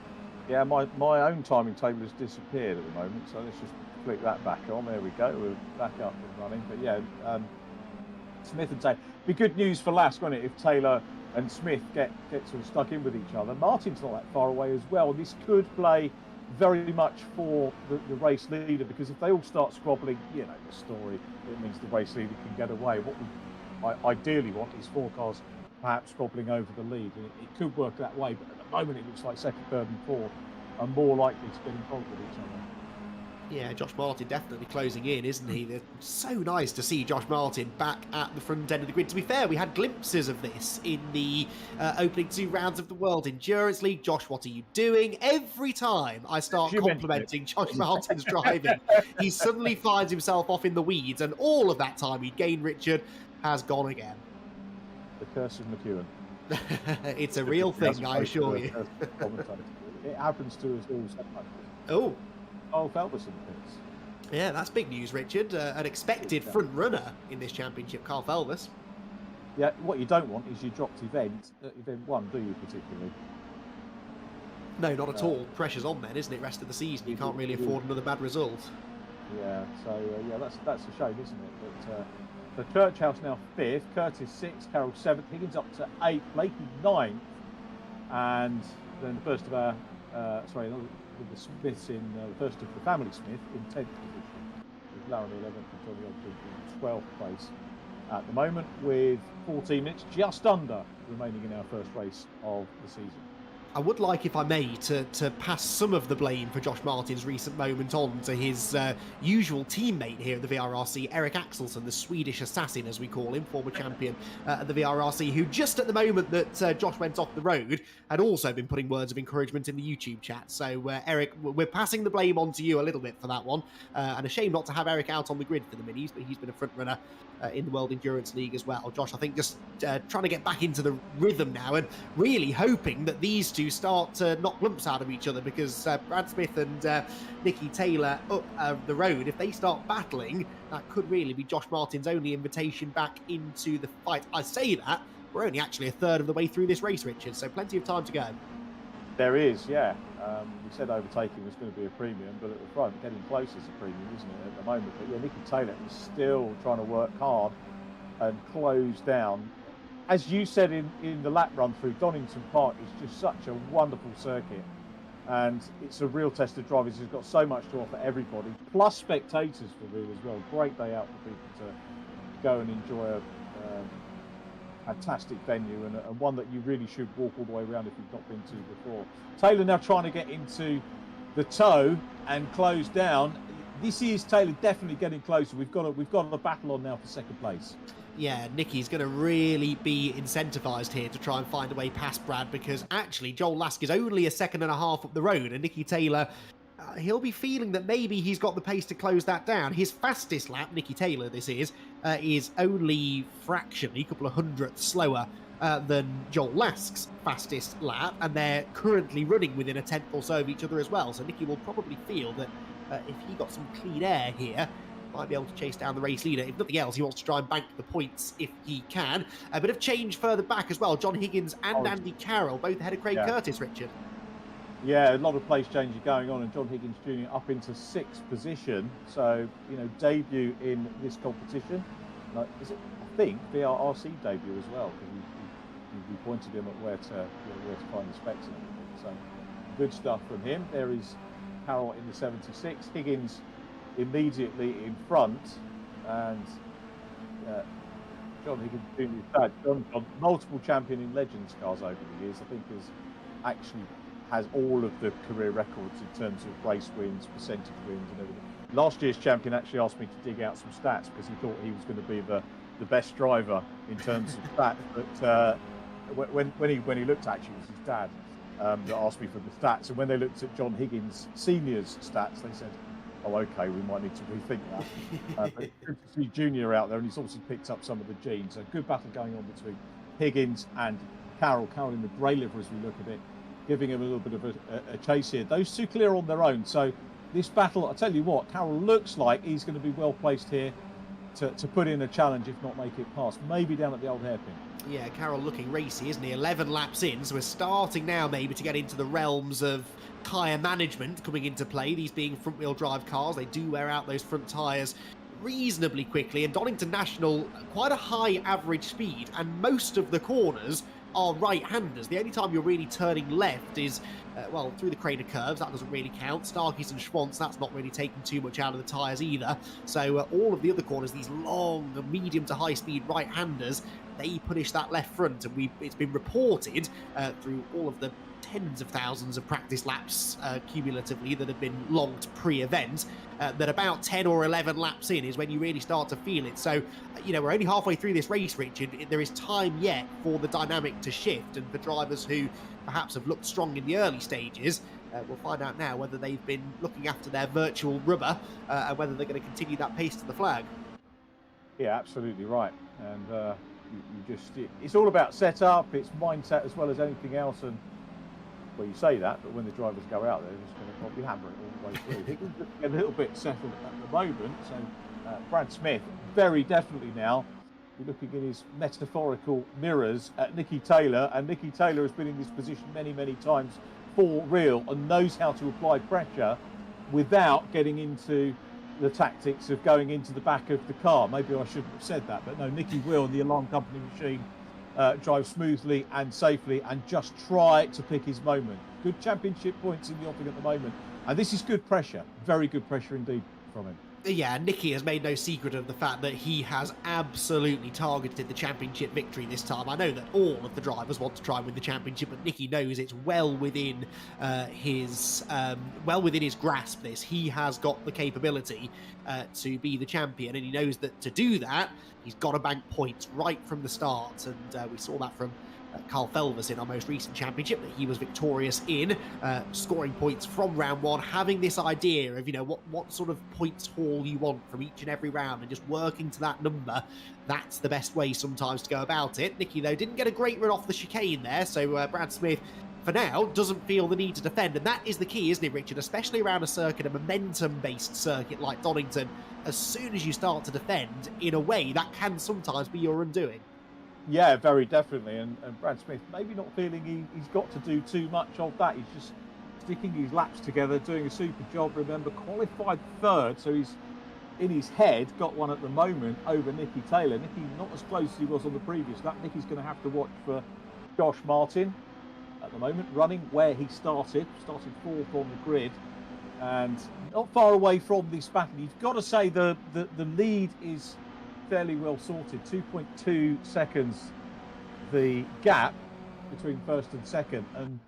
Yeah, my own timing table has disappeared at the moment, so let's just flick that back on. There we go, we're back up and running. But yeah, Smith and Taylor. Be good news for Lask, wouldn't it, if Taylor and Smith get sort of stuck in with each other. Martin's not that far away as well. This could play very much for the race leader, because if they all start squabbling, you know the story, it means the race leader can get away. What we ideally want is 4 cars perhaps squabbling over the lead, and it could work that way, but at the moment it looks like second, third and fourth are more likely to get involved with each other. Yeah, Josh Martin definitely closing in, isn't he? It's so nice to see Josh Martin back at the front end of the grid. To be fair, we had glimpses of this in the opening 2 rounds of the World Endurance League. Josh, what are you doing? Every time I start complimenting Josh Martin's driving, he suddenly finds himself off in the weeds, and all of that time he'd gained, Richard, has gone again. The curse of McEwen. It's a real thing, I assure you. It happens to us all so much. Oh. Carl Felberson pits. Yeah, that's big news, Richard. An expected front runner in this championship, Carl Felbers. Yeah, what you don't want is your dropped event at event 1, do you, particularly? No, not at all. Pressure's on then, isn't it? Rest of the season, you can't really afford another bad result. Yeah, so yeah, that's a shame, isn't it? But the Churchhouse now 5th, Curtis 6th, Carroll 7th, Higgins up to 8th, Blakey 9th, and then the first of our with the Smiths in the first of the family Smith in 10th position, with Lauren 11th and Johnny Ogden in 12th place at the moment, with 14 minutes just under remaining in our first race of the season. I would like, if I may, to pass some of the blame for Josh Martin's recent moment on to his usual teammate here at the VRRC, Eric Axelsson, the Swedish assassin, as we call him, former champion at the VRRC, who just at the moment that Josh went off the road had also been putting words of encouragement in the YouTube chat. So, Eric, we're passing the blame on to you a little bit for that one. And a shame not to have Eric out on the grid for the minis, but he's been a front runner in the World Endurance League as well. Josh, I think just trying to get back into the rhythm now and really hoping that these two start to knock lumps out of each other, because Brad Smith and Nicky Taylor up the road, if they start battling, that could really be Josh Martin's only invitation back into the fight. I say that, we're only actually a third of the way through this race, Richard, so plenty of time to go. There is, yeah. We said overtaking was going to be a premium, but at the front, getting close is a premium, isn't it, at the moment? But yeah, Nicky Taylor is still trying to work hard and close down. As you said in the lap run through, Donington Park is just such a wonderful circuit, and it's a real test of drivers. It's got so much to offer everybody, plus spectators for real as well. Great day out for people to go and enjoy a fantastic venue, and one that you really should walk all the way around if you've not been to before. Taylor now trying to get into the toe and close down. This is Taylor definitely getting closer. We've got a battle on now for second place. Yeah, Nicky's going to really be incentivised here to try and find a way past Brad, because actually Joel Lask is only a second and a half up the road, and Nicky Taylor, he'll be feeling that maybe he's got the pace to close that down. His fastest lap, Nicky Taylor this is only fractionally, a couple of hundredths slower than Joel Lask's fastest lap, and they're currently running within a tenth or so of each other as well. So Nicky will probably feel that if he got some clean air here, might be able to chase down the race leader. If nothing else, he wants to try and bank the points if he can. A bit of change further back as well. John Higgins and Andy Carroll, both ahead of Craig Curtis, Richard. Yeah, a lot of place changes going on, and John Higgins Jr. up into 6th position. So, debut in this competition. Is it, I think, VRRC debut as well, because we pointed him at where to find the specs and everything. So, good stuff from him. There is Carroll in the 76. Higgins immediately in front, and John Higgins Jr. John, multiple champion in Legends cars over the years. I think has all of the career records in terms of race wins, percentage wins, and everything. Last year's champion actually asked me to dig out some stats because he thought he was going to be the best driver in terms of stats. But when he looked, actually, it was his dad that asked me for the stats. And when they looked at John Higgins Senior's stats, they said, "Oh, okay, we might need to rethink that." But good to see Junior out there, and he's obviously picked up some of the genes. A good battle going on between Higgins and Carroll. Carroll in the grey liver as we look at it, giving him a little bit of a chase here. Those two clear on their own. So this battle, I'll tell you what, Carroll looks like he's going to be well placed here to put in a challenge, if not make it past. Maybe down at the old hairpin. Yeah, Carroll looking racy, isn't he? 11 laps in, so we're starting now maybe to get into the realms of tyre management coming into play. These being front-wheel drive cars, they do wear out those front tyres reasonably quickly, and Donington National, quite a high average speed, and most of the corners are right-handers. The only time you're really turning left is, through the Craner curves. That doesn't really count. Starkey's and Schwantz, that's not really taking too much out of the tyres either. So all of the other corners, these long, medium to high-speed right-handers, they punish that left front. And it's been reported through all of the tens of thousands of practice laps cumulatively that have been logged pre-event, that about 10 or 11 laps in is when you really start to feel it. So, we're only halfway through this race, Richard. There is time yet for the dynamic to shift, and for drivers who perhaps have looked strong in the early stages, we'll find out now whether they've been looking after their virtual rubber and whether they're going to continue that pace to the flag. Yeah, absolutely right. And it's all about setup, it's mindset as well as anything else. And well, you say that, but when the drivers go out there, they're just going to probably hammer it all the way through. Higgins looking a little bit settled at the moment. So Brad Smith, very definitely now, you're looking in his metaphorical mirrors at Nicky Taylor, and Nicky Taylor has been in this position many, many times for real and knows how to apply pressure without getting into the tactics of going into the back of the car. Maybe I shouldn't have said that, but no, Nicky will, the alarm company machine, drive smoothly and safely and just try to pick his moment. Good championship points in the offing at the moment, and this is good pressure, very good pressure indeed from him. Yeah, Nicky has made no secret of the fact that he has absolutely targeted the championship victory this time. I know that all of the drivers want to try and win the championship, but Nicky knows it's well within his grasp. This, he has got the capability to be the champion, and he knows that to do that, he's got to bank points right from the start. And we saw that from Carl Felvers in our most recent championship, that he was victorious in, scoring points from round one, having this idea of what sort of points haul you want from each and every round, and just working to that number. That's the best way sometimes to go about it. Nicky, though, didn't get a great run off the chicane there, so Brad Smith for now doesn't feel the need to defend, and that is the key, isn't it, Richard? Especially around a circuit, a momentum-based circuit like Donington. As soon as you start to defend, in a way, that can sometimes be your undoing. Yeah, very definitely. And Brad Smith maybe not feeling he's got to do too much of that. He's just sticking his laps together, doing a super job. Remember, qualified third, so he's in his head got one at the moment over Nicky Taylor. Nicky not as close as he was on the previous lap. Nicky's going to have to watch for Josh Martin at the moment, running where he started fourth on the grid, and not far away from this battle. You've got to say the lead is fairly well sorted. 2.2 seconds the gap between first and second, and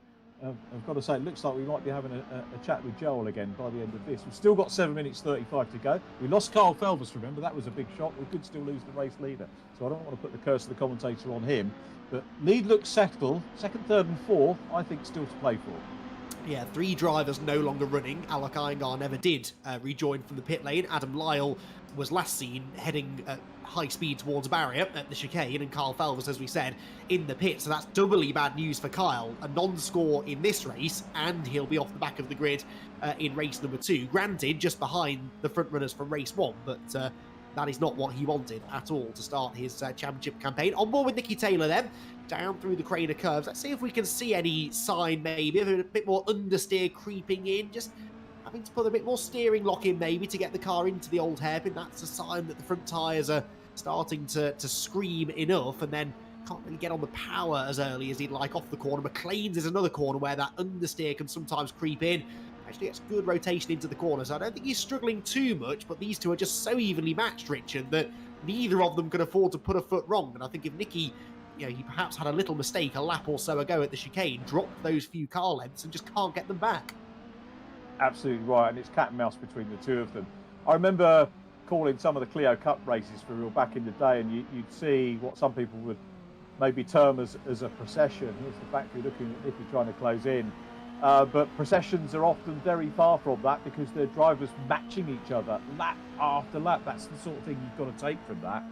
I've got to say it looks like we might be having a chat with Joel again by the end of this. We've still got 7 minutes 35 to go. We lost Carl Felvers, remember, that was a big shot. We could still lose the race leader, so I don't want to put the curse of the commentator on him, but lead looks settled. Second, third and fourth, I think, still to play for. Yeah, 3 drivers no longer running. Alok Iyengar never did rejoin from the pit lane. Adam Lyle was last seen heading at high speed towards barrier at the chicane, and Kyle Felvers, as we said, in the pit. So that's doubly bad news for Kyle. A non-score in this race, and he'll be off the back of the grid in race number 2. Granted, just behind the front runners from race 1, but that is not what he wanted at all to start his championship campaign. On board with Nicky Taylor then, down through the Craner curves. Let's see if we can see any sign maybe of a bit more understeer creeping in, just having to put a bit more steering lock in maybe to get the car into the old hairpin. That's a sign that the front tyres are starting to scream enough, and then can't really get on the power as early as he'd like off the corner. McLean's is another corner where that understeer can sometimes creep in. Actually gets good rotation into the corner, so I don't think he's struggling too much, but these two are just so evenly matched, Richard, that neither of them can afford to put a foot wrong. And I think if Nicky, he perhaps had a little mistake a lap or so ago at the chicane, dropped those few car lengths and just can't get them back. Absolutely right, and it's cat and mouse between the two of them. I remember calling some of the Clio Cup races for real back in the day, and you'd see what some people would maybe term as a procession. Here's the factory looking at Nicky trying to close in. But processions are often very far from that because they're drivers matching each other lap after lap. That's the sort of thing you've got to take from that.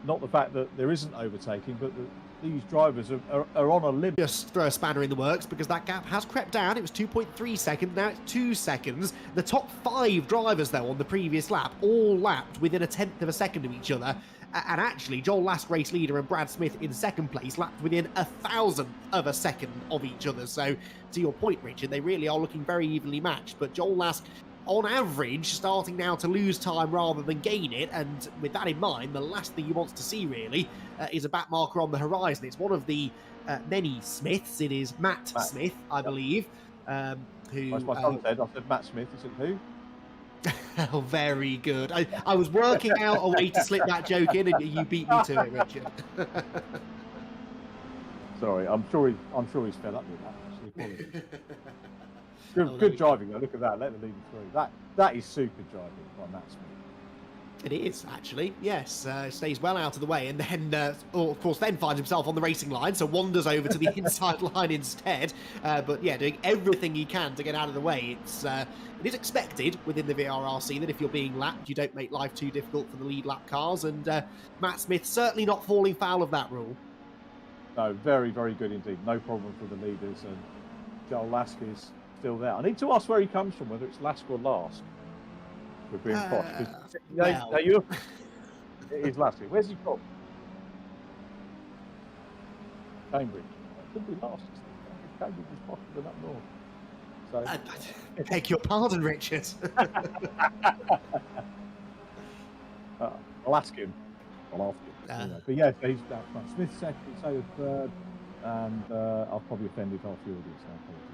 Not the fact that there isn't overtaking, but that these drivers are on a limit. Just throw a spanner in the works because that gap has crept down. It was 2.3 seconds, now it's 2 seconds. The top 5 drivers, though, on the previous lap, all lapped within a 1/10 of a second of each other. And actually, Joel Last, race leader, and Brad Smith in second place lapped within 1,000th of a second of each other. So, to your point, Richard, they really are looking very evenly matched. But Joel Last, on average, starting now to lose time rather than gain it. And with that in mind, the last thing he wants to see, really, is a back marker on the horizon. It's one of the many Smiths. It is Matt Smith, I believe, who... As my son said, I said Matt Smith. He said, who? Oh, very good. I was working out a way to slip that joke in, and you beat me to it, Richard. Sorry, I'm sure he's fed up with that. Actually, good driving though. Look at that. Let the leader through. That is super driving by Matt Smith. It is, actually, yes. Stays well out of the way, and then, of course, then finds himself on the racing line, so wanders over to the inside line instead. But yeah, doing everything he can to get out of the way. It is expected within the VRRC that if you're being lapped, you don't make life too difficult for the lead lap cars, and Matt Smith certainly not falling foul of that rule. No, very, very good indeed. No problem for the leaders, and Joel Lask is still there. I need to ask where he comes from, whether it's Lask or Lask. We're being posh. Well. It is Lask. Where's he from? Cambridge. It could be Lask. Cambridge is posher than up north. So. I beg your pardon, Richard. I'll ask him. But yeah, so he's that front. Smith second, so third, and I've probably offended half the audience. So I apologize.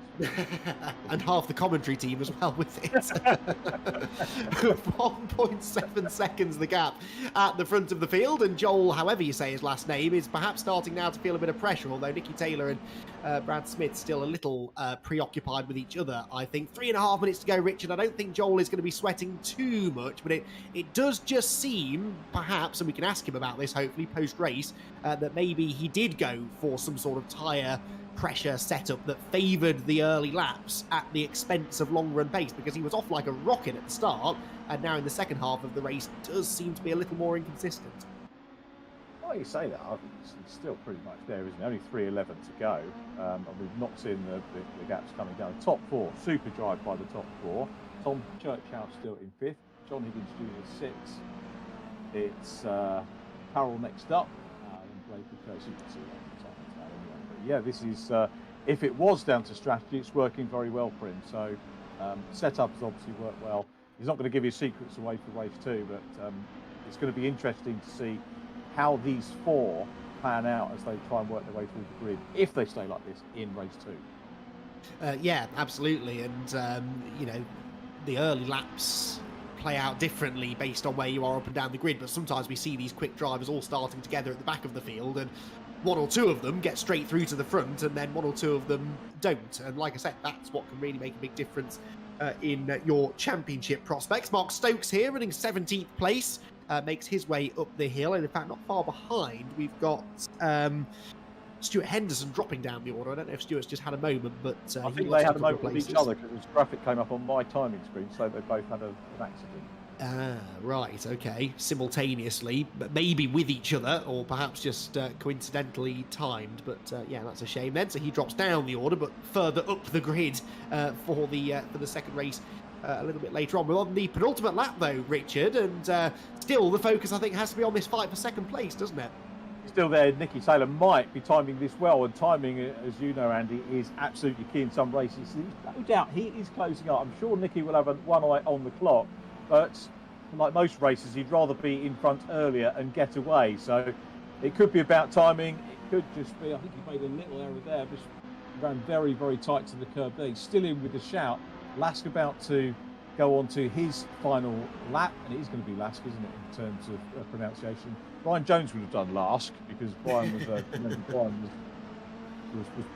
And half the commentary team as well with it. 1.7 seconds the gap at the front of the field, and Joel, however you say his last name, is perhaps starting now to feel a bit of pressure, although Nicky Taylor and Brad Smith still a little preoccupied with each other, I think. 3.5 minutes to go, Richard. I don't think Joel is going to be sweating too much, but it does just seem, perhaps, and we can ask him about this hopefully post-race, that maybe he did go for some sort of tyre pressure setup that favoured the early laps at the expense of long-run pace, because he was off like a rocket at the start, and now in the second half of the race does seem to be a little more inconsistent. Well, you say that, I think he's still pretty much there, isn't he? Only 3:11 to go, and we've not seen the gaps coming down. Top 4, super drive by the top 4. Tom Churchhouse still in 5th, John Higgins Jr. 6th. It's Carroll next up, and Blake Curtis, you can see that. Yeah, this is, if it was down to strategy, it's working very well for him. So setup has obviously worked well. He's not going to give his secrets away for race 2, but it's going to be interesting to see how these 4 plan out as they try and work their way through the grid, if they stay like this in race 2. Yeah, absolutely. And, the early laps play out differently based on where you are up and down the grid, but sometimes we see these quick drivers all starting together at the back of the field, and 1 or 2 of them get straight through to the front, and then 1 or 2 of them don't. And like I said, that's what can really make a big difference in your championship prospects. Mark Stokes here, running 17th place, makes his way up the hill, and in fact not far behind. We've got Stuart Henderson dropping down the order. I don't know if Stuart's just had a moment, but I he think lost they had a couple of moment with places. each other because his graphic came up on my timing screen, so they both had an accident. Right, okay, simultaneously, but maybe with each other, or perhaps just coincidentally timed. But yeah, that's a shame then. So he drops down the order, but further up the grid for the second race a little bit later on. We're on the penultimate lap though, Richard, and still the focus I think has to be on this fight for second place, doesn't it? Still there, Nicky Taylor might be timing this well, and timing, as you know, Andy, is absolutely key in some races. No doubt he is closing up. I'm sure Nicky will have one eye on the clock, but like most races, he'd rather be in front earlier and get away. So it could be about timing. It could just be, I think he made a little error there, just ran very, very tight to the curb there. He's still in with the shout. Lask about to go on to his final lap, and it is going to be Lask, isn't it, in terms of pronunciation. Brian Jones would have done Lask because Brian was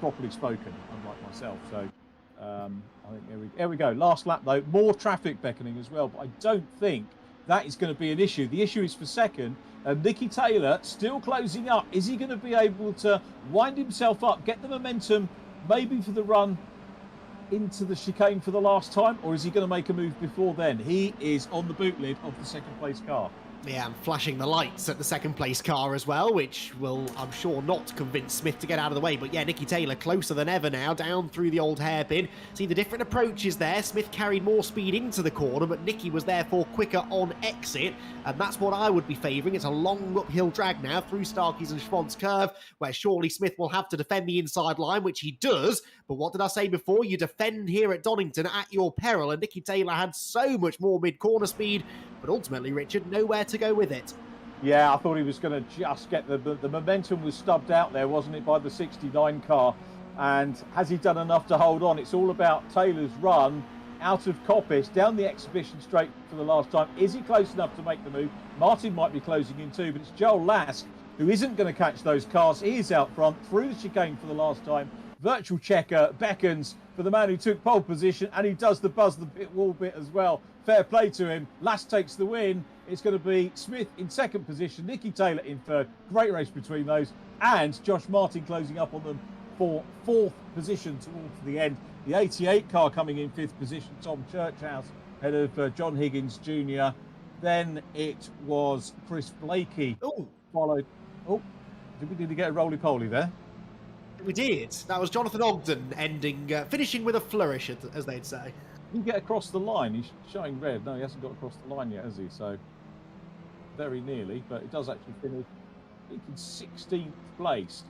properly spoken, unlike myself. So I think here we go. Last lap though, more traffic beckoning as well, but I don't think that is going to be an issue. The issue is for second. Nicky Taylor still closing up. Is he going to be able to wind himself up, get the momentum, maybe for the run into the chicane for the last time, or is he going to make a move before then? He is on the boot lid of the second place car. Yeah, and flashing the lights at the second place car as well, which will, I'm sure, not convince Smith to get out of the way. But yeah, Nicky Taylor closer than ever now, down through the old hairpin. See the different approaches there. Smith carried more speed into the corner, but Nicky was therefore quicker on exit. And that's what I would be favouring. It's a long uphill drag now through Starkey's and Schwant's curve, where surely Smith will have to defend the inside line, which he does. But what did I say before? You defend here at Donington at your peril. And Nicky Taylor had so much more mid-corner speed, but ultimately, Richard, nowhere to go with it. Yeah, I thought he was going to just get the momentum was stubbed out there, wasn't it, by the 69 car? And has he done enough to hold on? It's all about Taylor's run out of Coppice, down the exhibition straight for the last time. Is he close enough to make the move? Martin might be closing in too, but it's Joel Lask who isn't going to catch those cars. He is out front through the chicane for the last time. Virtual checker beckons for the man who took pole position, and he does the buzz the pit wall bit as well. Fair play to him. Lask takes the win. It's going to be Smith in second position, Nicky Taylor in third. Great race between those, and Josh Martin closing up on them for fourth position towards the end. The 88 car coming in fifth position, Tom Churchhouse ahead of John Higgins Jr. Then it was Chris Blakey. Followed. Did we get a roly-poly there? We did. That was Jonathan Ogden finishing with a flourish, as they'd say. He get across the line. He's showing red. No, he hasn't got across the line yet, has he? So very nearly, but it does actually finish, I think, in 16th place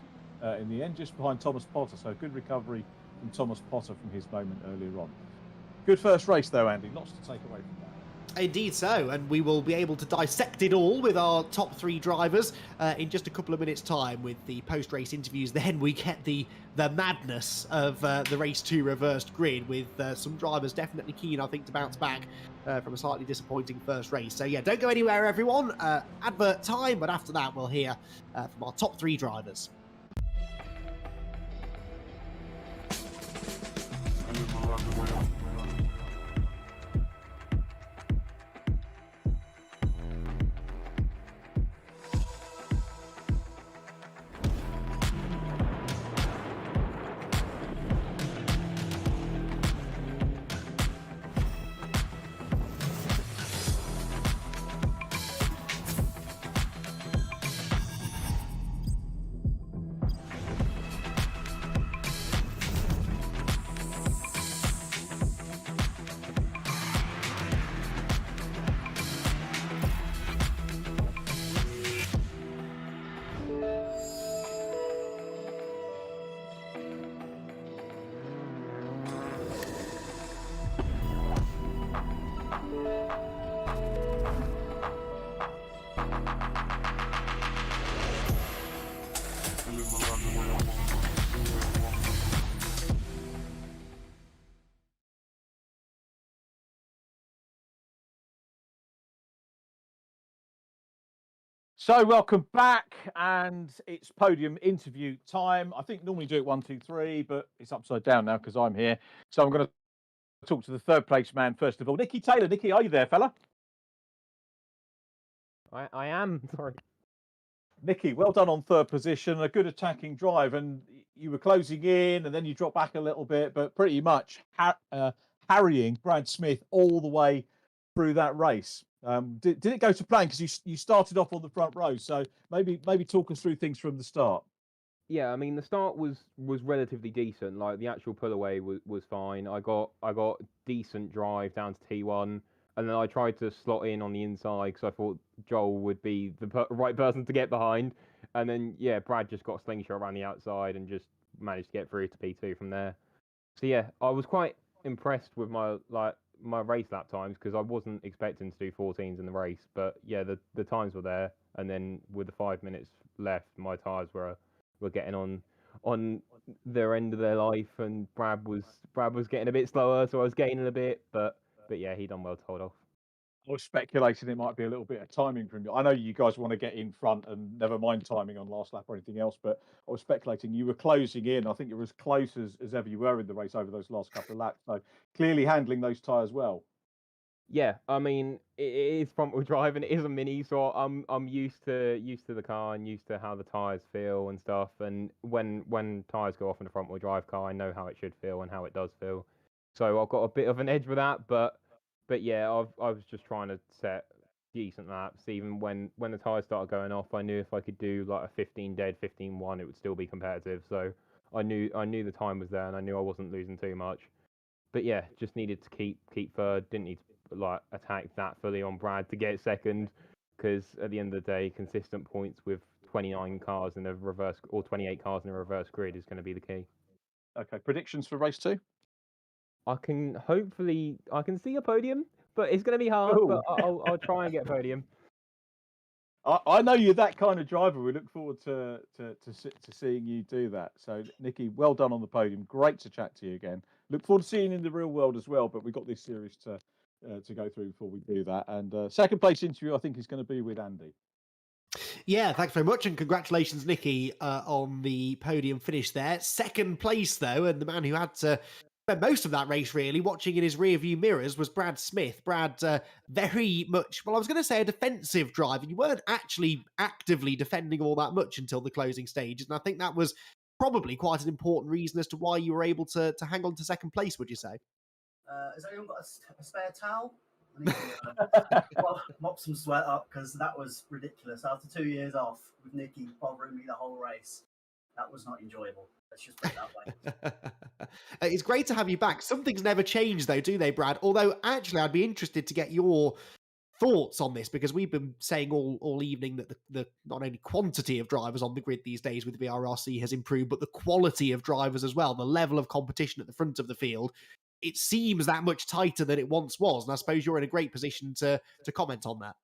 in the end, just behind Thomas Potter. So good recovery from Thomas Potter from his moment earlier on. Good first race though, Andy. Lots to take away from that. Indeed so, and we will be able to dissect it all with our top three drivers in just a couple of minutes' time with the post-race interviews. Then we get the madness of the Race 2 reversed grid with some drivers definitely keen, I think, to bounce back from a slightly disappointing first race. So yeah, don't go anywhere, everyone. Advert time, but after that we'll hear from our top three drivers. So welcome back, and it's podium interview time. I think normally do it 1, 2, 3, but it's upside down now because I'm here. So I'm going to talk to the third place man first of all, Nicky Taylor. Nicky, are you there, fella? I am. Sorry. Nicky, well done on third position, a good attacking drive, and you were closing in, and then you dropped back a little bit, but pretty much harrying Brad Smith all the way through that race. Did it go to plan? Because you started off on the front row, so maybe talk us through things from the start. Yeah, I mean the start was relatively decent. Like the actual pull away was fine. I got decent drive down to T1, and then I tried to slot in on the inside because I thought Joel would be the right person to get behind. And then yeah, Brad just got a slingshot around the outside and just managed to get through to P2 from there. So yeah, I was quite impressed with my race lap times because I wasn't expecting to do 14s in the race. But yeah, the times were there, and then with the 5 minutes left, my tyres were getting on their end of their life, and Brad was getting a bit slower, so I was gaining a bit, but yeah, he done well to hold off. I was speculating it might be a little bit of timing from you. I know you guys want to get in front and never mind timing on last lap or anything else, but I was speculating you were closing in. I think you were as close as ever you were in the race over those last couple of laps. So clearly handling those tyres well. Yeah, I mean it is front wheel drive and it is a mini, so I'm used to the car and used to how the tyres feel and stuff. And when tyres go off in a front wheel drive car, I know how it should feel and how it does feel. So I've got a bit of an edge with that, but yeah, I was just trying to set decent laps. Even when the tyres started going off, I knew if I could do like a 15 dead, 15-1, it would still be competitive. So I knew the time was there, and I knew I wasn't losing too much. But yeah, just needed to keep third. Didn't need to like attack that fully on Brad to get second, because at the end of the day, consistent points with 29 cars in a reverse or 28 cars in a reverse grid is going to be the key. Okay, predictions for race 2? I can see a podium, but it's going to be hard. Ooh. But I'll try and get a podium. I know you're that kind of driver. We look forward to seeing you do that. So, Nicky, well done on the podium. Great to chat to you again. Look forward to seeing you in the real world as well. But we've got this series to go through before we do that. And second place interview, I think, is going to be with Andy. Yeah, thanks very much, and congratulations, Nicky, on the podium finish there. Second place, though, and the man who had to spend most of that race really watching in his rearview mirrors was Brad Smith. Brad, very much, well, I was going to say a defensive drive, and you weren't actually actively defending all that much until the closing stages, and I think that was probably quite an important reason as to why you were able to hang on to second place, would you say? Has anyone got a spare towel? I need to mop some sweat up because that was ridiculous. After 2 years off with Nicky bothering me the whole race, that was not enjoyable. Let's just put it that way. It's great to have you back. Some things never change, though, do they, Brad? Although, actually, I'd be interested to get your thoughts on this, because we've been saying all evening that the not only quantity of drivers on the grid these days with the VRRC has improved, but the quality of drivers as well, the level of competition at the front of the field. It seems that much tighter than it once was, and I suppose you're in a great position to comment on that.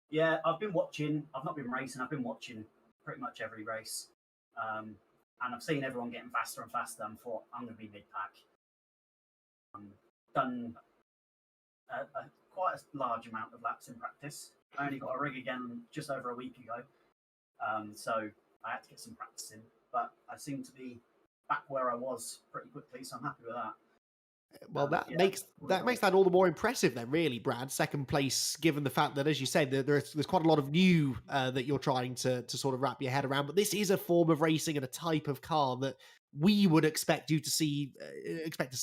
Yeah, I've been watching. I've not been racing. I've been watching pretty much every race, and I've seen everyone getting faster and faster. And thought I'm going to be mid-pack. Done quite a large amount of laps in practice. I only got a rig again just over a week ago, so I had to get some practice in. But I seem to be back where I was pretty quickly, so I'm happy with that. Well, that makes that all the more impressive then, really, Brad. Second place, given the fact that, as you said, there's quite a lot of new that you're trying to sort of wrap your head around. But this is a form of racing and a type of car that we would expect to see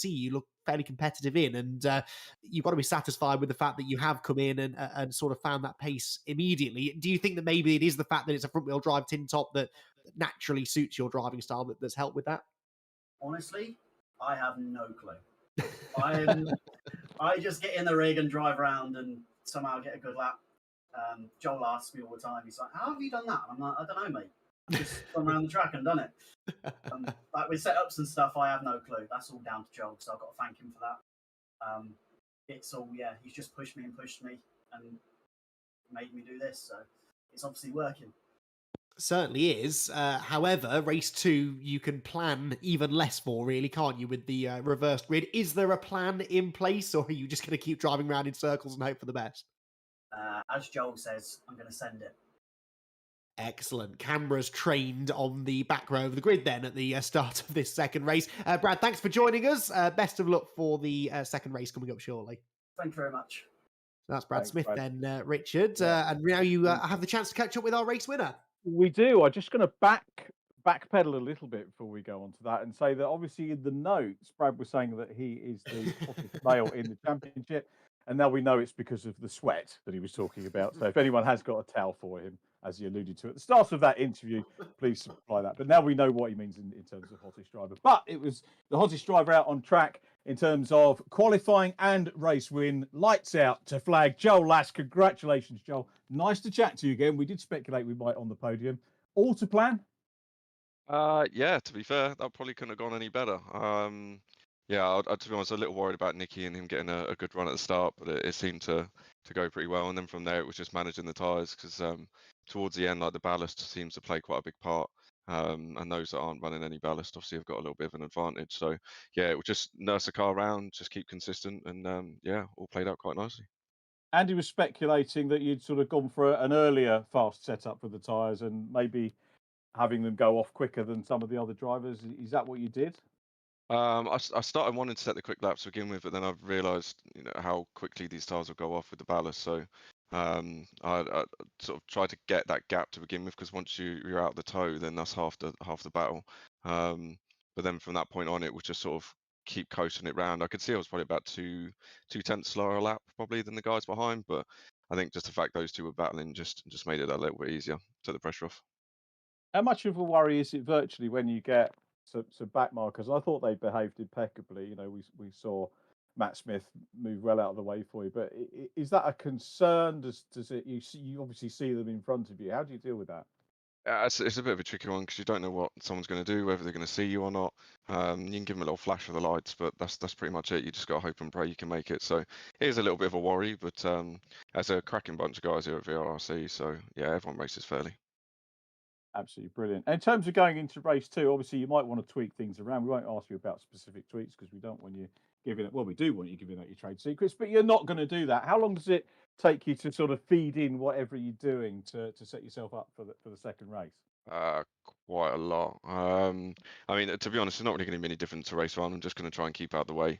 you look fairly competitive in, and you've got to be satisfied with the fact that you have come in and sort of found that pace immediately. Do you think that maybe it is the fact that it's a front wheel drive tin top that naturally suits your driving style that's helped with that? Honestly, I have no clue. I just get in the rig and drive around and somehow get a good lap. Joel asks me all the time, he's like, how have you done that? And I'm like, I don't know, mate. I've just gone around the track and done it. Like with setups and stuff, I have no clue. That's all down to Joel, so I've got to thank him for that. It's all, yeah, he's just pushed me and made me do this, so it's obviously working. Certainly is. However, race 2 you can plan even less for, really, can't you, with the reverse grid? Is there a plan in place, or are you just going to keep driving around in circles and hope for the best? As Joel says, I'm going to send it. Excellent. Cameras trained on the back row of the grid then at the start of this second race. Brad, thanks for joining us. Best of luck for the second race coming up shortly. Thank you very much. That's Brad Smith then, Richard. And now you have the chance to catch up with our race winner. We do. I'm just going to backpedal a little bit before we go on to that and say that obviously in the notes, Brad was saying that he is the hottest male in the championship, and now we know it's because of the sweat that he was talking about. So if anyone has got a towel for him, as he alluded to at the start of that interview, please supply that. But now we know what he means in terms of hottest driver. But it was the hottest driver out on track in terms of qualifying and race win. Lights out to flag Joel Lass. Congratulations, Joel. Nice to chat to you again. We did speculate we might on the podium. All to plan? Yeah, to be fair, that probably couldn't have gone any better. Yeah, to be honest, a little worried about Nicky and him getting a good run at the start, but it seemed to go pretty well. And then from there, it was just managing the tyres because towards the end, like the ballast seems to play quite a big part. And those that aren't running any ballast obviously have got a little bit of an advantage. So yeah, it would just nurse the car around, just keep consistent, and yeah, all played out quite nicely. Andy was speculating that you'd sort of gone for an earlier fast setup for the tyres and maybe having them go off quicker than some of the other drivers. Is that what you did? I started wanting to set the quick laps to begin with, but then I've realised how quickly these tyres will go off with the ballast. So I sort of tried to get that gap to begin with because once you're out the toe, then that's half the battle. But then from that point on, it was just sort of keep coasting it round. I could see I was probably about 2/10 slower a lap probably than the guys behind, but I think just the fact those two were battling just made it a little bit easier, took the pressure off. How much of a worry is it virtually when you get some back markers? I thought they behaved impeccably. You know, we saw Matt Smith move well out of the way for you, but is that a concern? Does it? You obviously see them in front of you. How do you deal with that? It's a bit of a tricky one because you don't know what someone's going to do, whether they're going to see you or not. You can give them a little flash of the lights, but that's pretty much it. You just got to hope and pray you can make it. So it is a little bit of a worry, but as a cracking bunch of guys here at VRRC, so yeah, everyone races fairly. Absolutely brilliant. And in terms of going into race 2, obviously you might want to tweak things around. We won't ask you about specific tweets because we don't want you giving it. Well, we do want you giving out your trade secrets, but you're not going to do that. How long does it take you to sort of feed in whatever you're doing to set yourself up for the second race? Quite a lot. I mean, to be honest, it's not really going to be any different to race 1. I'm just going to try and keep out of the way.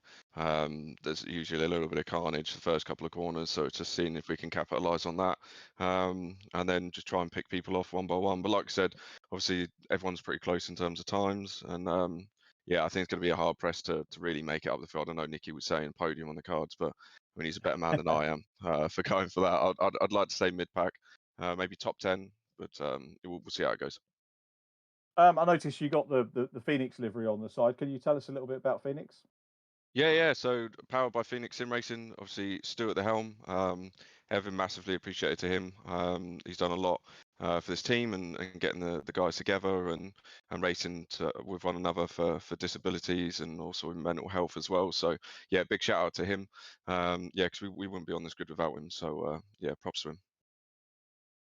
There's usually a little bit of carnage the first couple of corners, so it's just seeing if we can capitalise on that, and then just try and pick people off one by one. But like I said, obviously everyone's pretty close in terms of times, and yeah, I think it's going to be a hard press to really make it up the field. I know Nicky was saying podium on the cards, but I mean he's a better man than I am for going for that. I'd like to say mid pack, maybe top 10. But we'll see how it goes. I noticed you got the Phoenix livery on the side. Can you tell us a little bit about Phoenix? Yeah. So powered by Phoenix Sim Racing, obviously Stu at the helm. Evan, massively appreciated to him. He's done a lot for this team and getting the guys together and racing with one another for disabilities and also in mental health as well. So yeah, big shout out to him. Yeah, because we wouldn't be on this grid without him. So yeah, props to him.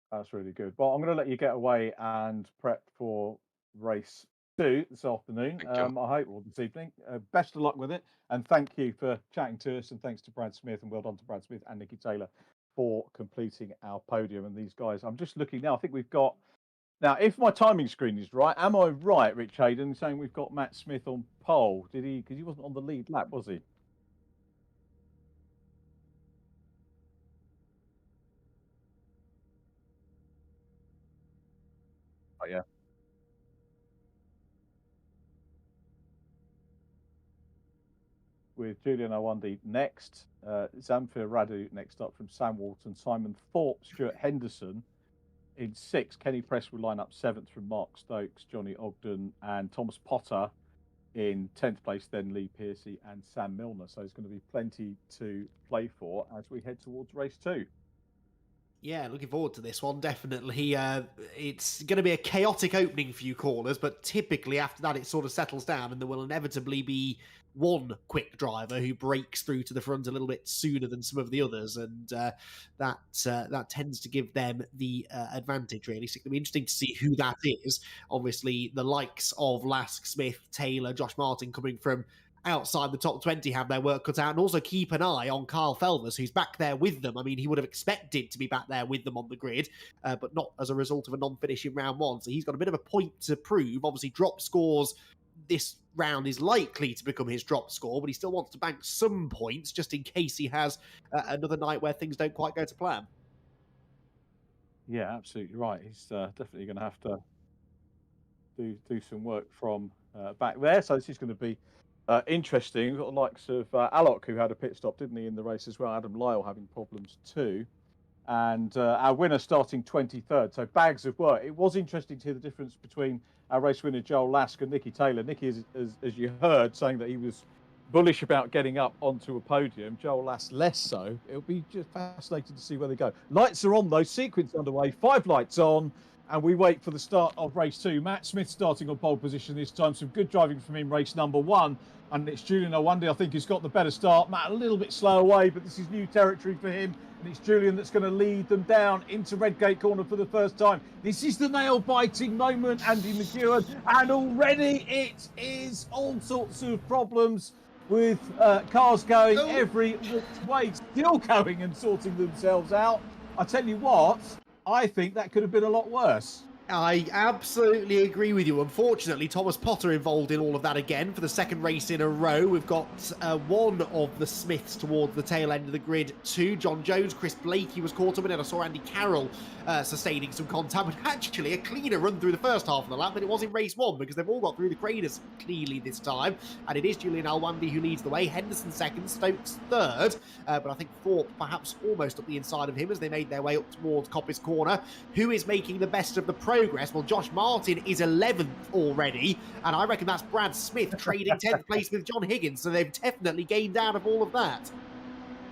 That's really good. Well, I'm going to let you get away and prep for race 2 this afternoon. I hope, or this evening. Best of luck with it. And thank you for chatting to us. And thanks to Brad Smith, and well done to Brad Smith and Nicky Taylor for completing our podium. And these guys, I'm just looking now. I think we've got, now, if my timing screen is right, am I right, Rich Hayden, saying we've got Matt Smith on pole? Did he, because he wasn't on the lead lap, was he? Oh, yeah. With Julian Owandi next, Zamfir Radu next up from Sam Walton, Simon Thorpe, Stuart Henderson in 6th. Kenny Press will line up 7th from Mark Stokes, Johnny Ogden, and Thomas Potter in 10th place, then Lee Piercy and Sam Milner. So there's going to be plenty to play for as we head towards race 2. Yeah, looking forward to this one, definitely. It's going to be a chaotic opening for you callers, but typically after that it sort of settles down and there will inevitably be one quick driver who breaks through to the front a little bit sooner than some of the others, and that tends to give them the advantage, really. So it's going to be interesting to see who that is. Obviously, the likes of Lask, Smith, Taylor, Josh Martin coming from outside the top 20 have their work cut out, and also keep an eye on Kyle Felvers, who's back there with them. I mean, he would have expected to be back there with them on the grid, but not as a result of a non-finish in round 1. So he's got a bit of a point to prove. Obviously, drop scores this round is likely to become his drop score, but he still wants to bank some points just in case he has another night where things don't quite go to plan. Yeah, absolutely right. He's definitely going to have to do some work from back there. So this is going to be interesting. We've got the likes of Alok, who had a pit stop, didn't he, in the race as well. Adam Lyle having problems too. And our winner starting 23rd. So bags of work. It was interesting to hear the difference between our race winner, Joel Lask, and Nicky Taylor. Nicky, as you heard, saying that he was bullish about getting up onto a podium. Joel Lask less so. It'll be just fascinating to see where they go. Lights are on, though. Sequence underway. 5 lights on. And we wait for the start of race 2. Matt Smith starting on pole position this time. Some good driving from him, race number 1. And it's Julian Owundi, I think, who's got the better start. Matt a little bit slow away, but this is new territory for him. And it's Julian that's going to lead them down into Redgate Corner for the first time. This is the nail-biting moment, Andy McEwen. And already it is all sorts of problems with cars going every which way, still going and sorting themselves out. I tell you what, I think that could have been a lot worse. I absolutely agree with you. Unfortunately, Thomas Potter involved in all of that again for the second race in a row. We've got one of the Smiths towards the tail end of the grid, 2. John Jones, Chris Blakey was caught up in it. I saw Andy Carroll sustaining some contact, but actually a cleaner run through the first half of the lap than it was in race 1, because they've all got through the graders cleanly this time. And it is Julian Owundi who leads the way. Henderson second, Stokes third. But I think Thorpe perhaps almost up the inside of him as they made their way up towards Coppice Corner. Who is making the best of the progress? Well, Josh Martin is 11th already, and I reckon that's Brad Smith trading 10th place with John Higgins, so they've definitely gained out of all of that.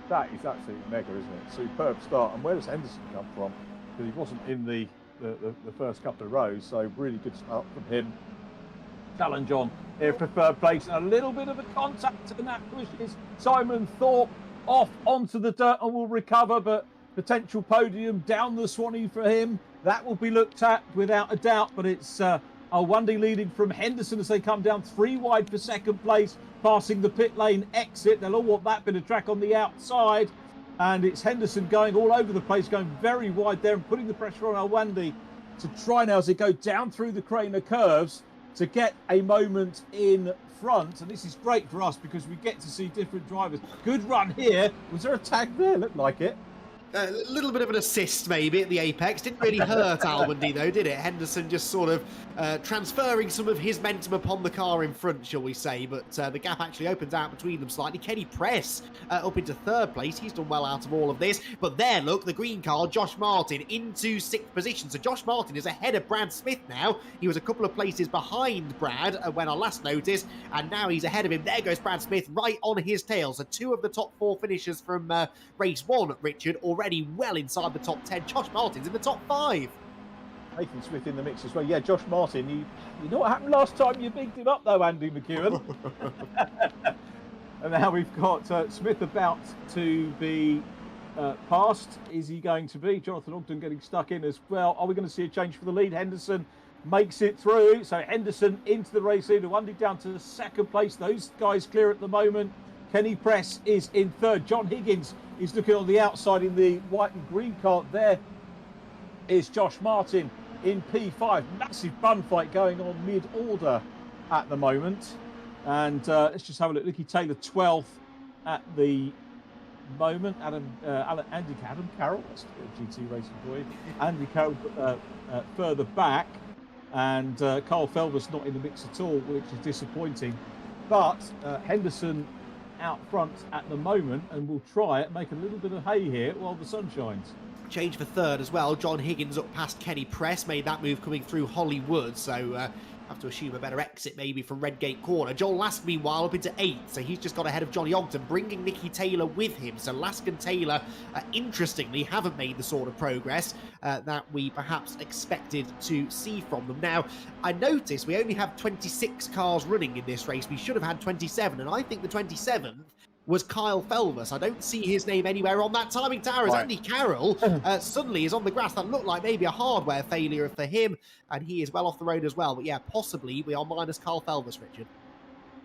That is absolutely mega, isn't it? Superb start. And where does Henderson come from? Because he wasn't in the first couple of rows, so really good start from him. Challenge on here for third place, and a little bit of a contact, and that pushes Simon Thorpe off onto the dirt and will recover, but potential podium down the Swanee for him. That will be looked at without a doubt, but it's Owundi leading from Henderson as they come down 3 wide for second place, passing the pit lane exit. They'll all want that bit of track on the outside, and it's Henderson going all over the place, going very wide there and putting the pressure on Owundi to try now as they go down through the Craner curves to get a moment in front. And this is great for us because we get to see different drivers. Good run here. Was there a tag there? Looked like it. A little bit of an assist maybe at the apex. Didn't really hurt Owundi though, did it? Henderson just sort of transferring some of his momentum upon the car in front, shall we say. But the gap actually opens out between them slightly. Kenny Press up into 3rd place. He's done well out of all of this. But there, look, the green car, Josh Martin, into 6th position. So Josh Martin is ahead of Brad Smith now. He was a couple of places behind Brad when I last noticed. And now he's ahead of him. There goes Brad Smith right on his tail. So 2 of the top 4 finishers from race 1, Richard, already well inside the top 10. Josh Martin's in the top 5. Nathan Smith in the mix as well. Yeah, Josh Martin. You know what happened last time you bigged him up though, Andy McEwen? And now we've got Smith about to be passed. Is he going to be? Jonathan Ogden getting stuck in as well. Are we going to see a change for the lead? Henderson makes it through. So Henderson into the race leader. Owundi down to 2nd place. Those guys clear at the moment. Kenny Press is in 3rd. John Higgins is looking on the outside in the white and green car. There is Josh Martin in P5. Massive bun fight going on mid-order at the moment. And let's just have a look. Nicky Taylor 12th at the moment. Adam Carroll, that's a GT racing boy. Andy Carroll further back. And Carl Felvis not in the mix at all, which is disappointing. But Henderson out front at the moment, and we'll try it, make a little bit of hay here while the sun shines. Change for 3rd as well. John Higgins up past Kenny Press, made that move coming through Hollywood, so have to assume a better exit maybe from Redgate Corner. Joel Lask, meanwhile, up into 8th, so he's just got ahead of Johnny Ogden, bringing Nicky Taylor with him. So Lask and Taylor, interestingly, haven't made the sort of progress that we perhaps expected to see from them. Now, I noticed we only have 26 cars running in this race. We should have had 27, and I think the 27th was Kyle Felvis. I don't see his name anywhere on that timing tower as Andy Carroll suddenly is on the grass. That looked like maybe a hardware failure for him, and he is well off the road as well. But yeah, possibly we are minus Kyle Felvis, Richard.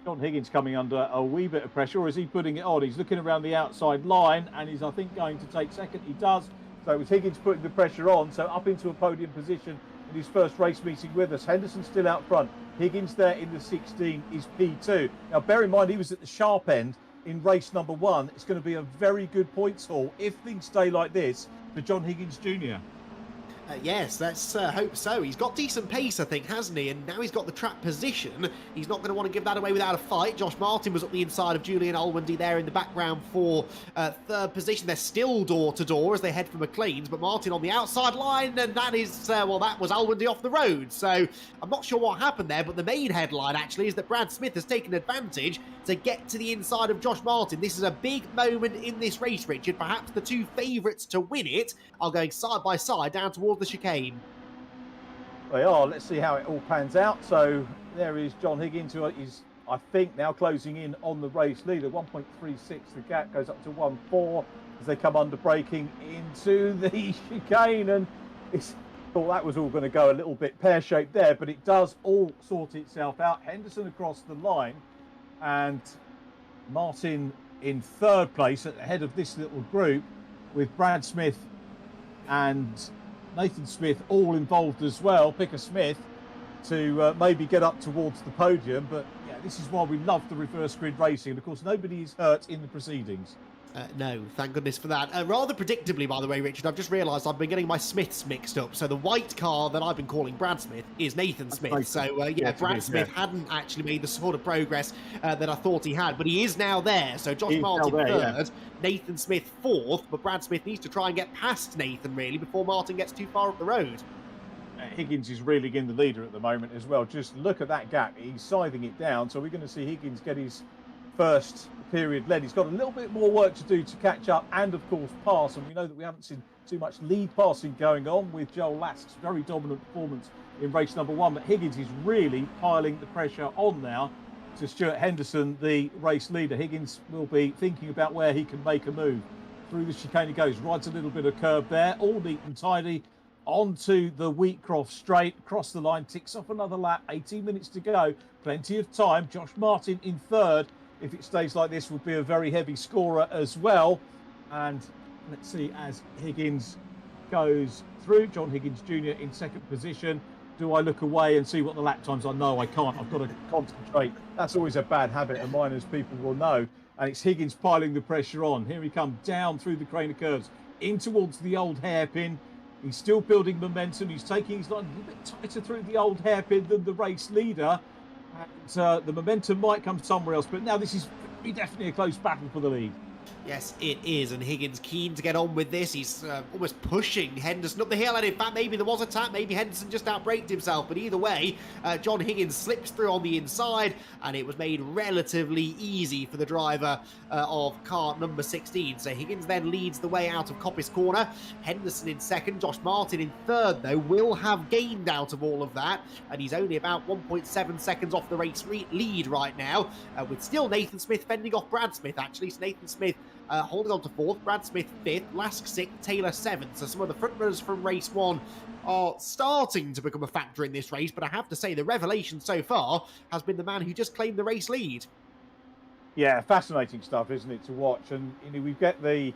John Higgins coming under a wee bit of pressure, or is he putting it on? He's looking around the outside line, and he's, I think, going to take 2nd. He does. So it was Higgins putting the pressure on, so up into a podium position in his first race meeting with us. Henderson still out front. Higgins there in the 16 is P2. Now, bear in mind, he was at the sharp end in race number 1. It's going to be a very good points haul if things stay like this for John Higgins Jr. Yes, let's hope so. He's got decent pace, I think, hasn't he? And now he's got the track position. He's not going to want to give that away without a fight. Josh Martin was up the inside of Julian Alwendy there in the background for third position. They're still door-to-door as they head for McLean's, but Martin on the outside line, and that is, well, that was Alwendy off the road. So I'm not sure what happened there, but the main headline, actually, is that Brad Smith has taken advantage to get to the inside of Josh Martin. This is a big moment in this race, Richard. Perhaps the two favourites to win it are going side by side down towards the chicane. They are. Let's see how it all pans out. So there is John Higgins, who is, I think, now closing in on the race leader. 1.36. The gap goes up to 1.4 as they come under braking into the chicane. And it's thought that was all going to go a little bit pear-shaped there, but it does all sort itself out. Henderson across the line and Martin in third place at the head of this little group, with Brad Smith and Nathan Smith all involved as well. Picker Smith to maybe get up towards the podium. But yeah, this is why we love the reverse grid racing. And of course, nobody is hurt in the proceedings. No, thank goodness for that. Rather predictably, by the way, Richard, I've just realised I've been getting my Smiths mixed up. So the white car that I've been calling Brad Smith is Nathan Smith. Nathan. So yeah, Brad Smith hadn't actually made the sort of progress that I thought he had, but he is now there. So Josh Martin third, Nathan Smith fourth, but Brad Smith needs to try and get past Nathan really before Martin gets too far up the road. Higgins is reeling in the leader at the moment as well. Just look at that gap. He's scything it down. So we're going to see Higgins get his first period led. He's got a little bit more work to do to catch up and, of course, pass. And we know that we haven't seen too much lead passing going on with Joel Lask's very dominant performance in race number one. But Higgins is really piling the pressure on now to Stuart Henderson, the race leader. Higgins will be thinking about where he can make a move. Through the chicane he goes, rides a little bit of curb there, all neat and tidy. Onto the Wheatcroft straight, across the line, ticks off another lap, 18 minutes to go, plenty of time. Josh Martin in third. If it stays like this, will be a very heavy scorer as well. And let's see, as Higgins goes through, John Higgins Jr. in second position. Do I look away and see what the lap times are? No, I can't. I've got to concentrate. That's always a bad habit of mine, as people will know. And it's Higgins piling the pressure on. Here he comes down through the crane of curves, in towards the old hairpin. He's still building momentum. He's taking his line a little bit tighter through the old hairpin than the race leader. And the momentum might come somewhere else. But now this is definitely a close battle for the lead. Yes, it is, and Higgins keen to get on with this. He's almost pushing Henderson up the hill, and in fact, maybe there was a tap, maybe Henderson just outbraked himself, but either way, John Higgins slips through on the inside, and it was made relatively easy for the driver of car number 16. So Higgins then leads the way out of Coppice Corner. Henderson in second, Josh Martin in third, though, will have gained out of all of that, and he's only about 1.7 seconds off the race lead right now, with still Nathan Smith fending off Brad Smith, actually. So Nathan Smith holding on to fourth, Brad Smith fifth, Lask sixth, Taylor seventh. So some of the front runners from race one are starting to become a factor in this race, but I have to say the revelation so far has been the man who just claimed the race lead. Yeah, fascinating stuff, isn't it, to watch? And you know, we've got the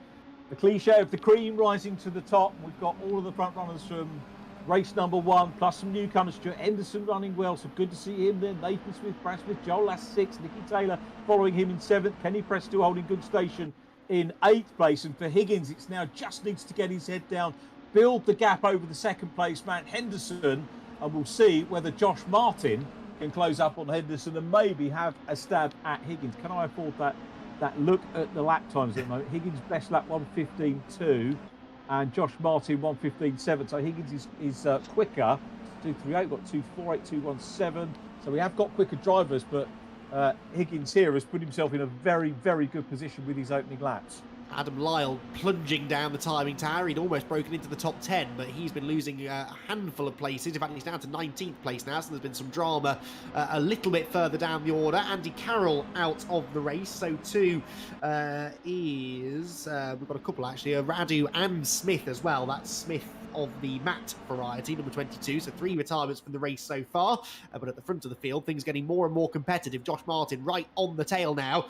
cliche of the cream rising to the top. We've got all of the front runners from race number one, plus some newcomers. Stuart Henderson running well, so good to see him there. Nathan Smith, Brad Smith, Joel Lask sixth, Nicky Taylor following him in seventh, Kenny Presto holding good station in eighth place. And for Higgins, it's now just needs to get his head down, build the gap over the second place man Henderson, and we'll see whether Josh Martin can close up on Henderson and maybe have a stab at Higgins. Can I afford that look at the lap times at the moment? Higgins best lap 1:15.2 and Josh Martin 1:15.7. So Higgins is quicker. 2:38, got 2:48, 2:17. So we have got quicker drivers, but Higgins here has put himself in a very, very good position with his opening laps. Adam Lyle plunging down the timing tower. He'd almost broken into the top 10, but he's been losing a handful of places. In fact, he's down to 19th place now, so there's been some drama a little bit further down the order. Andy Carroll out of the race. So too is, we've got a couple actually, Radu and Smith as well. That's Smith of the matte variety, number 22, so 3 retirements from the race so far, but at the front of the field things getting more and more competitive. Josh Martin right on the tail now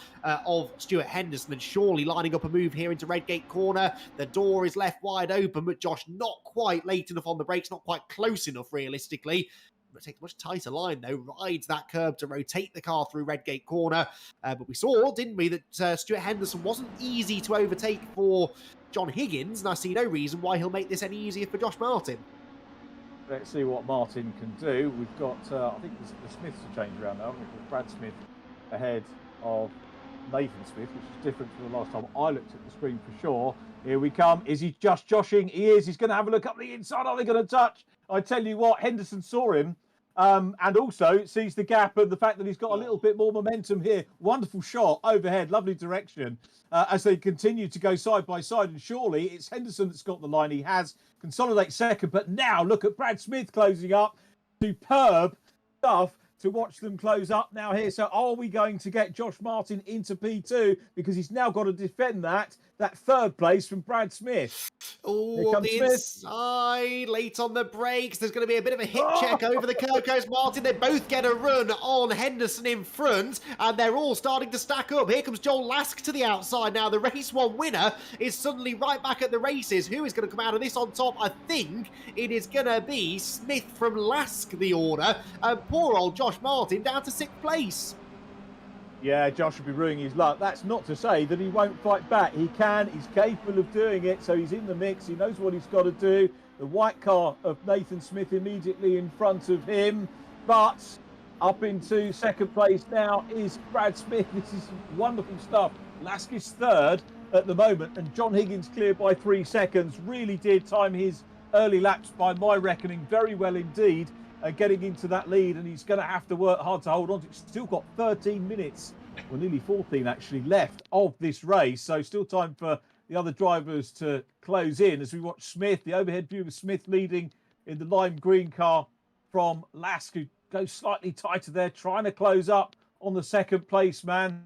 of Stuart Henderson, and surely lining up a move here into Redgate Corner. The door is left wide open, but Josh not quite late enough on the brakes, not quite close enough realistically. But takes a much tighter line though, rides that curb to rotate the car through Redgate Corner, but we saw, didn't we, that Stuart Henderson wasn't easy to overtake for John Higgins, and I see no reason why he'll make this any easier for Josh Martin. Let's see what Martin can do. We've got, I think the Smiths have changed around now. I think it's Brad Smith ahead of Nathan Smith, which is different from the last time I looked at the screen for sure. Here we come. Is he just joshing? He is. He's going to have a look up the inside. Are they going to touch? I tell you what, Henderson saw him and also sees the gap and the fact that he's got a little bit more momentum here. Wonderful shot overhead, lovely direction as they continue to go side by side. And surely it's Henderson that's got the line. He has consolidate second, but now look at Brad Smith closing up. Superb stuff to watch them close up now here. So are we going to get Josh Martin into P2 because he's now got to defend that third place from Brad Smith? Oh, on the inside, late on the brakes. There's going to be a bit of a hit check over the curve. Goes Martin. They both get a run on Henderson in front, and they're all starting to stack up. Here comes Joel Lask to the outside now. The race one winner is suddenly right back at the races. Who is going to come out of this on top? I think it is going to be Smith from Lask, the order. And poor old Josh Martin down to 6th place. Yeah, Josh will be ruining his luck. That's not to say that he won't fight back. He can. He's capable of doing it. So he's in the mix. He knows what he's got to do. The white car of Nathan Smith immediately in front of him. But up into second place now is Brad Smith. This is wonderful stuff. Lask is third at the moment. And John Higgins cleared by 3 seconds. Really did time his early laps, by my reckoning, very well indeed. Getting into that lead, and he's going to have to work hard to hold on to it. Still got 13 minutes, or nearly 14 actually, left of this race. So still time for the other drivers to close in as we watch Smith. The overhead view of Smith leading in the lime green car from Lask, who goes slightly tighter there, trying to close up on the second place man.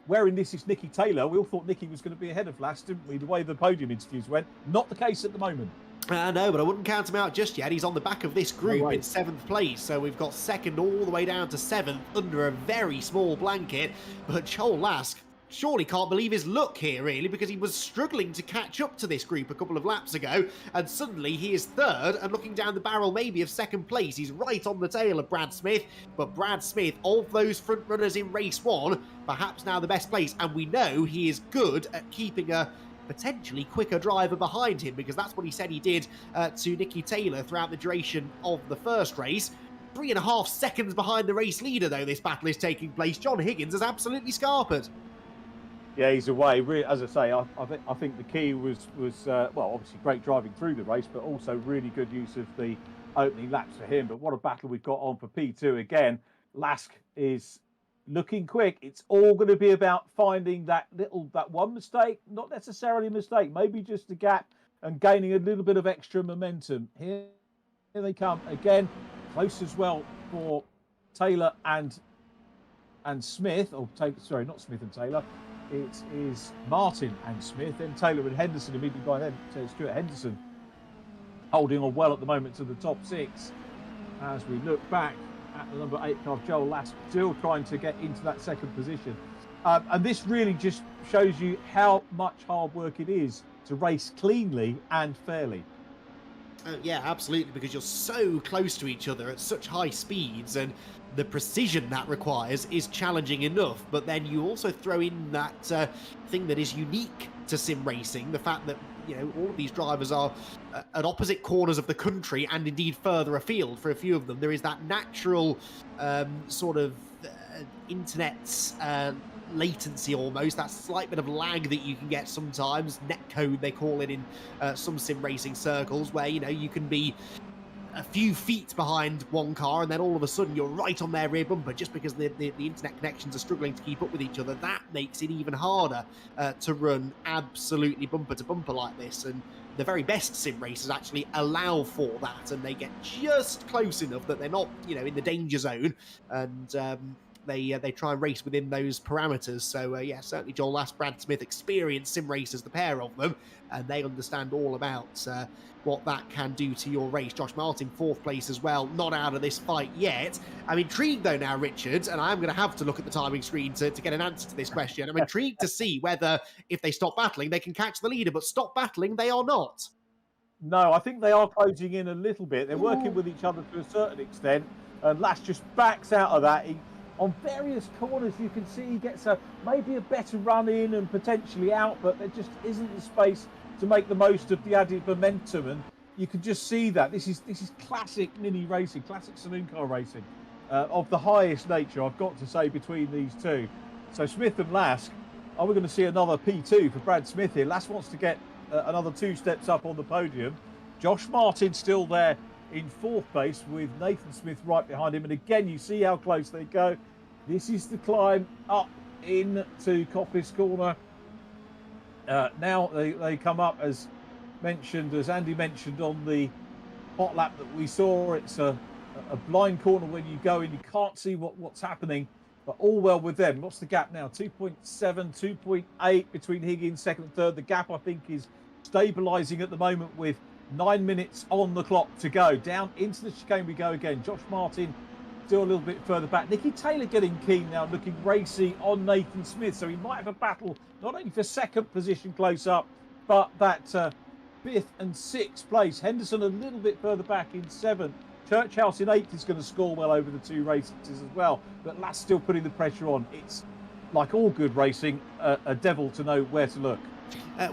Wearing this is Nicky Taylor. We all thought Nicky was going to be ahead of Lask, didn't we? The way the podium interviews went. Not the case at the moment. No, but I wouldn't count him out just yet. He's on the back of this group in 7th place. So we've got second all the way down to 7th under a very small blanket. But Joel Lask surely can't believe his luck here, really, because he was struggling to catch up to this group a couple of laps ago. And suddenly he is third and looking down the barrel maybe of 2nd place. He's right on the tail of Brad Smith. But Brad Smith, of those front runners in race 1, perhaps now the best place. And we know he is good at keeping a potentially quicker driver behind him, because that's what he said he did to Nicky Taylor throughout the duration of the first race. 3.5 seconds behind the race leader, though, this battle is taking place. John Higgins has absolutely scarpered. Yeah, he's away. As I say, I think the key was well, obviously great driving through the race, but also really good use of the opening laps for him. But what a battle we've got on for P2 again. Lask is looking quick. It's all going to be about finding that one mistake, not necessarily a mistake, maybe just a gap, and gaining a little bit of extra momentum. Here they come again, close as well for Taylor and Smith. Or sorry, not Smith and Taylor. It is Martin and Smith, then Taylor and Henderson immediately by then. So Stuart Henderson holding on well at the moment to the top 6 as we look back at the number 8 car, Joel Lask, still trying to get into that second position. And this really just shows you how much hard work it is to race cleanly and fairly. Yeah, absolutely, because you're so close to each other at such high speeds, and the precision that requires is challenging enough. But then you also throw in that thing that is unique to sim racing, the fact that, you know, all of these drivers are at opposite corners of the country and indeed further afield. For a few of them, there is that natural sort of internet latency almost, that slight bit of lag that you can get sometimes, netcode they call it in some sim racing circles, where, you know, you can be a few feet behind one car and then all of a sudden you're right on their rear bumper just because the internet connections are struggling to keep up with each other. That makes it even harder to run absolutely bumper to bumper like this, and the very best sim racers actually allow for that, and they get just close enough that they're not, you know, in the danger zone, and they try and race within those parameters. So yeah, certainly Joel Lask, Brad Smith, experienced sim racers, the pair of them, and they understand all about what that can do to your race. Josh Martin, 4th place as well, not out of this fight yet. I'm intrigued though now, Richard, and I'm going to have to look at the timing screen to get an answer to this question. I'm intrigued to see whether, if they stop battling, they can catch the leader, but stop battling, they are not. No, I think they are closing in a little bit. They're working with each other to a certain extent, and Lask just backs out of that. On various corners, you can see he gets maybe a better run in and potentially out, but there just isn't the space to make the most of the added momentum. And you can just see that this is classic mini racing, classic saloon car racing of the highest nature, I've got to say, between these two. So Smith and Lask, are we going to see another P2 for Brad Smith here? Lask wants to get another 2 steps up on the podium. Josh Martin still there in 4th place with Nathan Smith right behind him. And again, you see how close they go. This is the climb up into Coppice Corner. Now they come up, as mentioned, as Andy mentioned on the hot lap that we saw. It's a blind corner when you go in. You can't see what's happening, but all well with them. What's the gap now? 2.7, 2.8 between Higgins, 2nd and 3rd. The gap, I think, is stabilising at the moment with 9 minutes on the clock to go. Down into the chicane we go again. Josh Martin still a little bit further back. Nicky Taylor getting keen now, looking racy on Nathan Smith. So he might have a battle, not only for 2nd position close up, but that 5th and 6th place. Henderson a little bit further back in 7th. Churchhouse in 8th is going to score well over the 2 races as well. But Lass still putting the pressure on. It's, like all good racing, a devil to know where to look.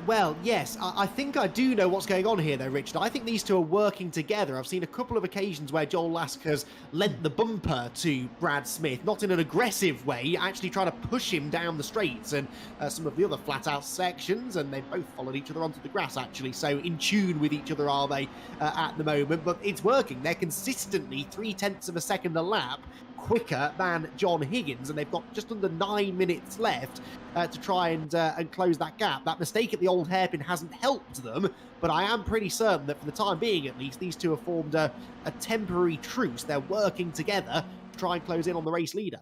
Well, yes, I think I do know what's going on here, though, Richard. I think these two are working together. I've seen a couple of occasions where Joel Lask has lent the bumper to Brad Smith, not in an aggressive way, actually trying to push him down the straights and some of the other flat-out sections, and they've both followed each other onto the grass, actually, so in tune with each other are they at the moment, but it's working. They're consistently 0.3 of a second a lap quicker than John Higgins, and they've got just under 9 minutes left to try and close that gap. That mistake at the old hairpin hasn't helped them, but I am pretty certain that for the time being, at least, these two have formed a temporary truce. They're working together to try and close in on the race leader.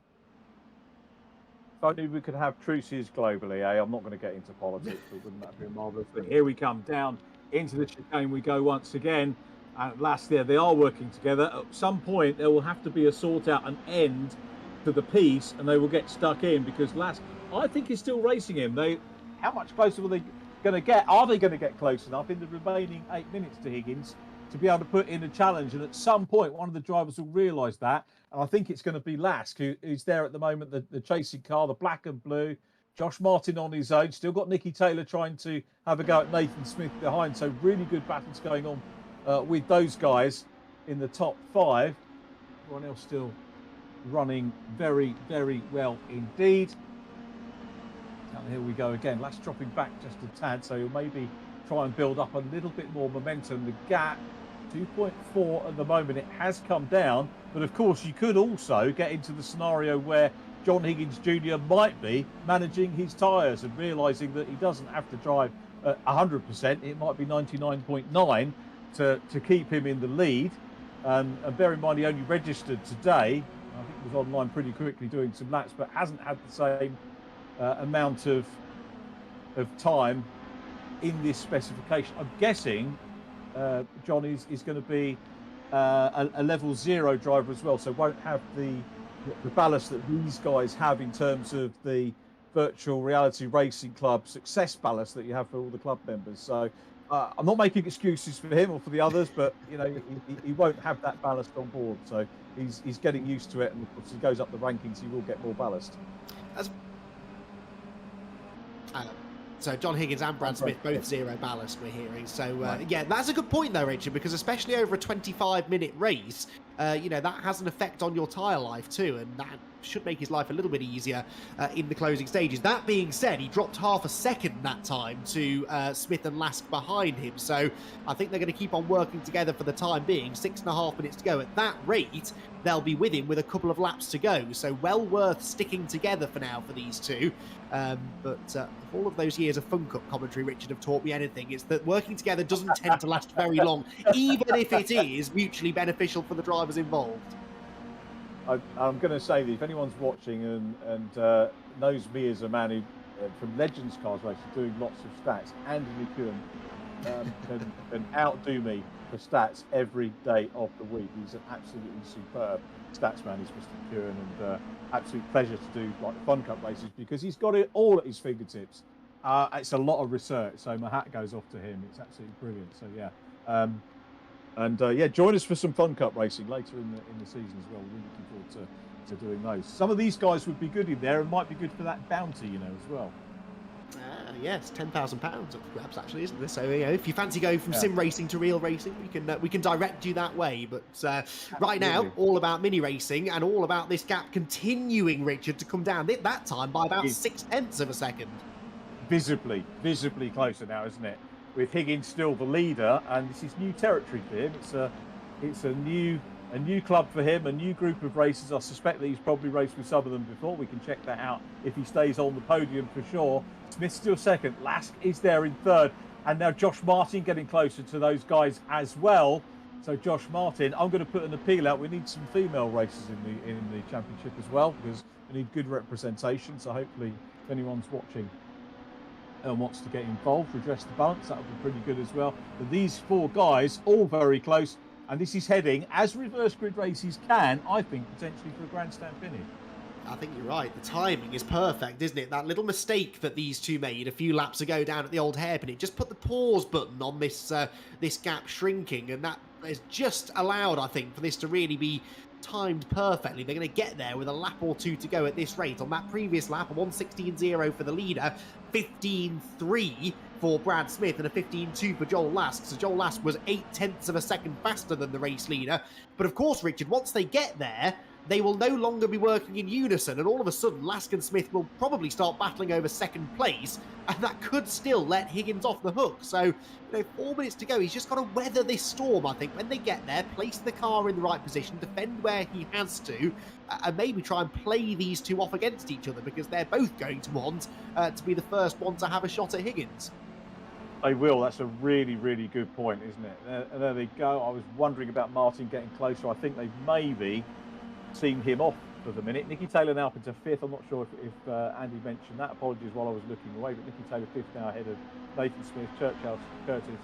If only we could have truces globally, eh? I'm not going to get into politics, but wouldn't that be marvellous? But here we come down into the chicane we go once again. And at last, there they are working together. At some point, there will have to be a sort out, an end to the piece, and they will get stuck in, because Lask, I think, is still racing him. How much closer were they going to get? Are they going to get close enough in the remaining 8 minutes to Higgins to be able to put in a challenge? And at some point, one of the drivers will realise that. And I think it's going to be Lask, who's there at the moment, the chasing car, the black and blue. Josh Martin on his own. Still got Nicky Taylor trying to have a go at Nathan Smith behind. So really good battles going on with those guys in the top 5. Everyone else still running very, very well indeed. And here we go again. Lass dropping back just a tad, so he'll maybe try and build up a little bit more momentum. The gap, 2.4 at the moment. It has come down, but of course you could also get into the scenario where John Higgins Jr. might be managing his tyres and realising that he doesn't have to drive 100%. It might be 99.9 to keep him in the lead. And bear in mind, he only registered today. I think he was online pretty quickly doing some laps, but hasn't had the same amount of time in this specification. I'm guessing John is going to be a level 0 driver as well, so won't have the ballast that these guys have in terms of the virtual reality racing club success ballast that you have for all the club members. So I'm not making excuses for him or for the others, but you know he won't have that ballast on board, so he's getting used to it, and of course, as he goes up the rankings, he will get more ballast. So John Higgins and Brad Smith, both 0 ballast, we're hearing. So, yeah, that's a good point, though, Richard, because especially over a 25-minute race, that has an effect on your tyre life, too, and that should make his life a little bit easier in the closing stages. That being said, he dropped half a second that time to Smith and Lask behind him, so I think they're going to keep on working together for the time being. 6.5 minutes to go. At that rate, they'll be with him with a couple of laps to go, so well worth sticking together for now for these two. But if all of those years of Fun Cup commentary, Richard, have taught me anything, it's that working together doesn't tend to last very long, even if it is mutually beneficial for the drivers involved. I'm going to say that if anyone's watching and knows me as a man who, from Legends Cars Racing, doing lots of stats, Andy McEwen can outdo me for stats every day of the week. He's an absolutely superb stats man, is Mr. McEwen, and absolute pleasure to do like the Fun Cup races because he's got it all at his fingertips. It's a lot of research, so my hat goes off to him. It's absolutely brilliant. So yeah, join us for some Fun Cup racing later in the season as well. We're really looking forward to doing those. Some of these guys would be good in there and might be good for that bounty, as well. Yes, £10,000 up for grabs, actually, isn't there? So, if you fancy going from sim racing to real racing, we can direct you that way. But right now, all about mini racing and all about this gap continuing, Richard, to come down that time by about 0.6 of a second. Visibly closer now, isn't it? With Higgins still the leader, and this is new territory for him. It's a new club for him, a new group of racers. I suspect that he's probably raced with some of them before. We can check that out if he stays on the podium for sure. Smith's still second. Lask is there in third, and now Josh Martin getting closer to those guys as well. So Josh Martin, I'm going to put an appeal out. We need some female racers in the championship as well, because we need good representation. So hopefully, if anyone's watching and wants to get involved, redress the balance, that would be pretty good as well. But these 4 guys, all very close, and this is heading, as reverse grid races can, I think, potentially for a grandstand finish. I think you're right. The timing is perfect, isn't it? That little mistake that these two made a few laps ago down at the old hairpin, it just put the pause button on this this gap shrinking, and that has just allowed, I think, for this to really be timed perfectly. They're going to get there with a lap or two to go at this rate. On that previous lap, a 1:16.0 for the leader, 15.3 for Brad Smith, and a 15.2 for Joel Lask. So Joel Lask was 0.8 of a second faster than the race leader. But of course, Richard, once they get there, they will no longer be working in unison, and all of a sudden Lask and Smith will probably start battling over second place, and that could still let Higgins off the hook. So, 4 minutes to go. He's just got to weather this storm, I think. When they get there, place the car in the right position, defend where he has to, and maybe try and play these two off against each other, because they're both going to want to be the first one to have a shot at Higgins. They will. That's a really, really good point, isn't it? There they go. I was wondering about Martin getting closer. I think they've maybe seen him off for the minute. Nicky Taylor now up into 5th. I'm not sure if Andy mentioned that. Apologies while I was looking away. But Nicky Taylor 5th now ahead of Nathan Smith, Churchill, Curtis,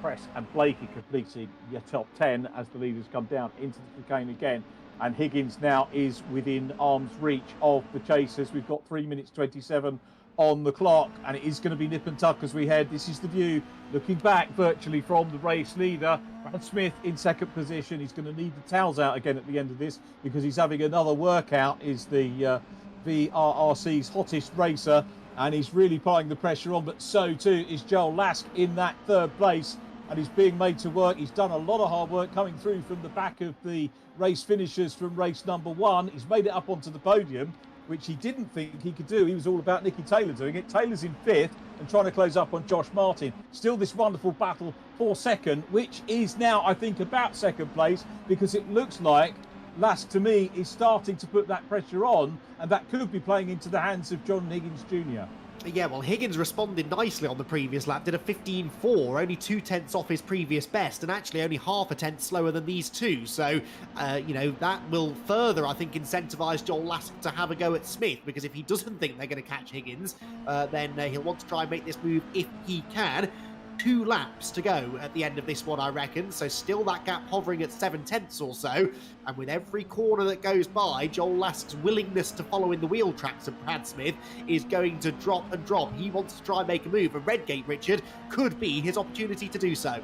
Press and Blakey completing your top 10 as the leaders come down into the chicane again. And Higgins now is within arm's reach of the chasers. We've got 3 minutes 27 on the clock, and it is going to be nip and tuck as we head. This is the view looking back virtually from the race leader. Brad Smith in second position. He's going to need the towels out again at the end of this, because he's having another workout. Is the VRRC's hottest racer, and he's really applying the pressure on, but so too is Joel Lask in that 3rd place, and he's being made to work. He's done a lot of hard work coming through from the back of the race finishers from race number 1. He's made it up onto the podium, which he didn't think he could do. He was all about Nicky Taylor doing it. Taylor's in 5th and trying to close up on Josh Martin. Still this wonderful battle for second, which is now, I think, about second place, because it looks like Lask, to me, is starting to put that pressure on, and that could be playing into the hands of John Higgins Jr. Yeah, well, Higgins responded nicely on the previous lap, did a 15.4, only 0.2 off his previous best, and actually only half a tenth slower than these two. So, that will further, I think, incentivise Joel Lask to have a go at Smith, because if he doesn't think they're going to catch Higgins, then he'll want to try and make this move if he can. 2 laps to go at the end of this one, I reckon. So still that gap hovering at 0.7 or so. And with every corner that goes by, Joel Lask's willingness to follow in the wheel tracks of Brad Smith is going to drop and drop. He wants to try and make a move, and Redgate, Richard, could be his opportunity to do so.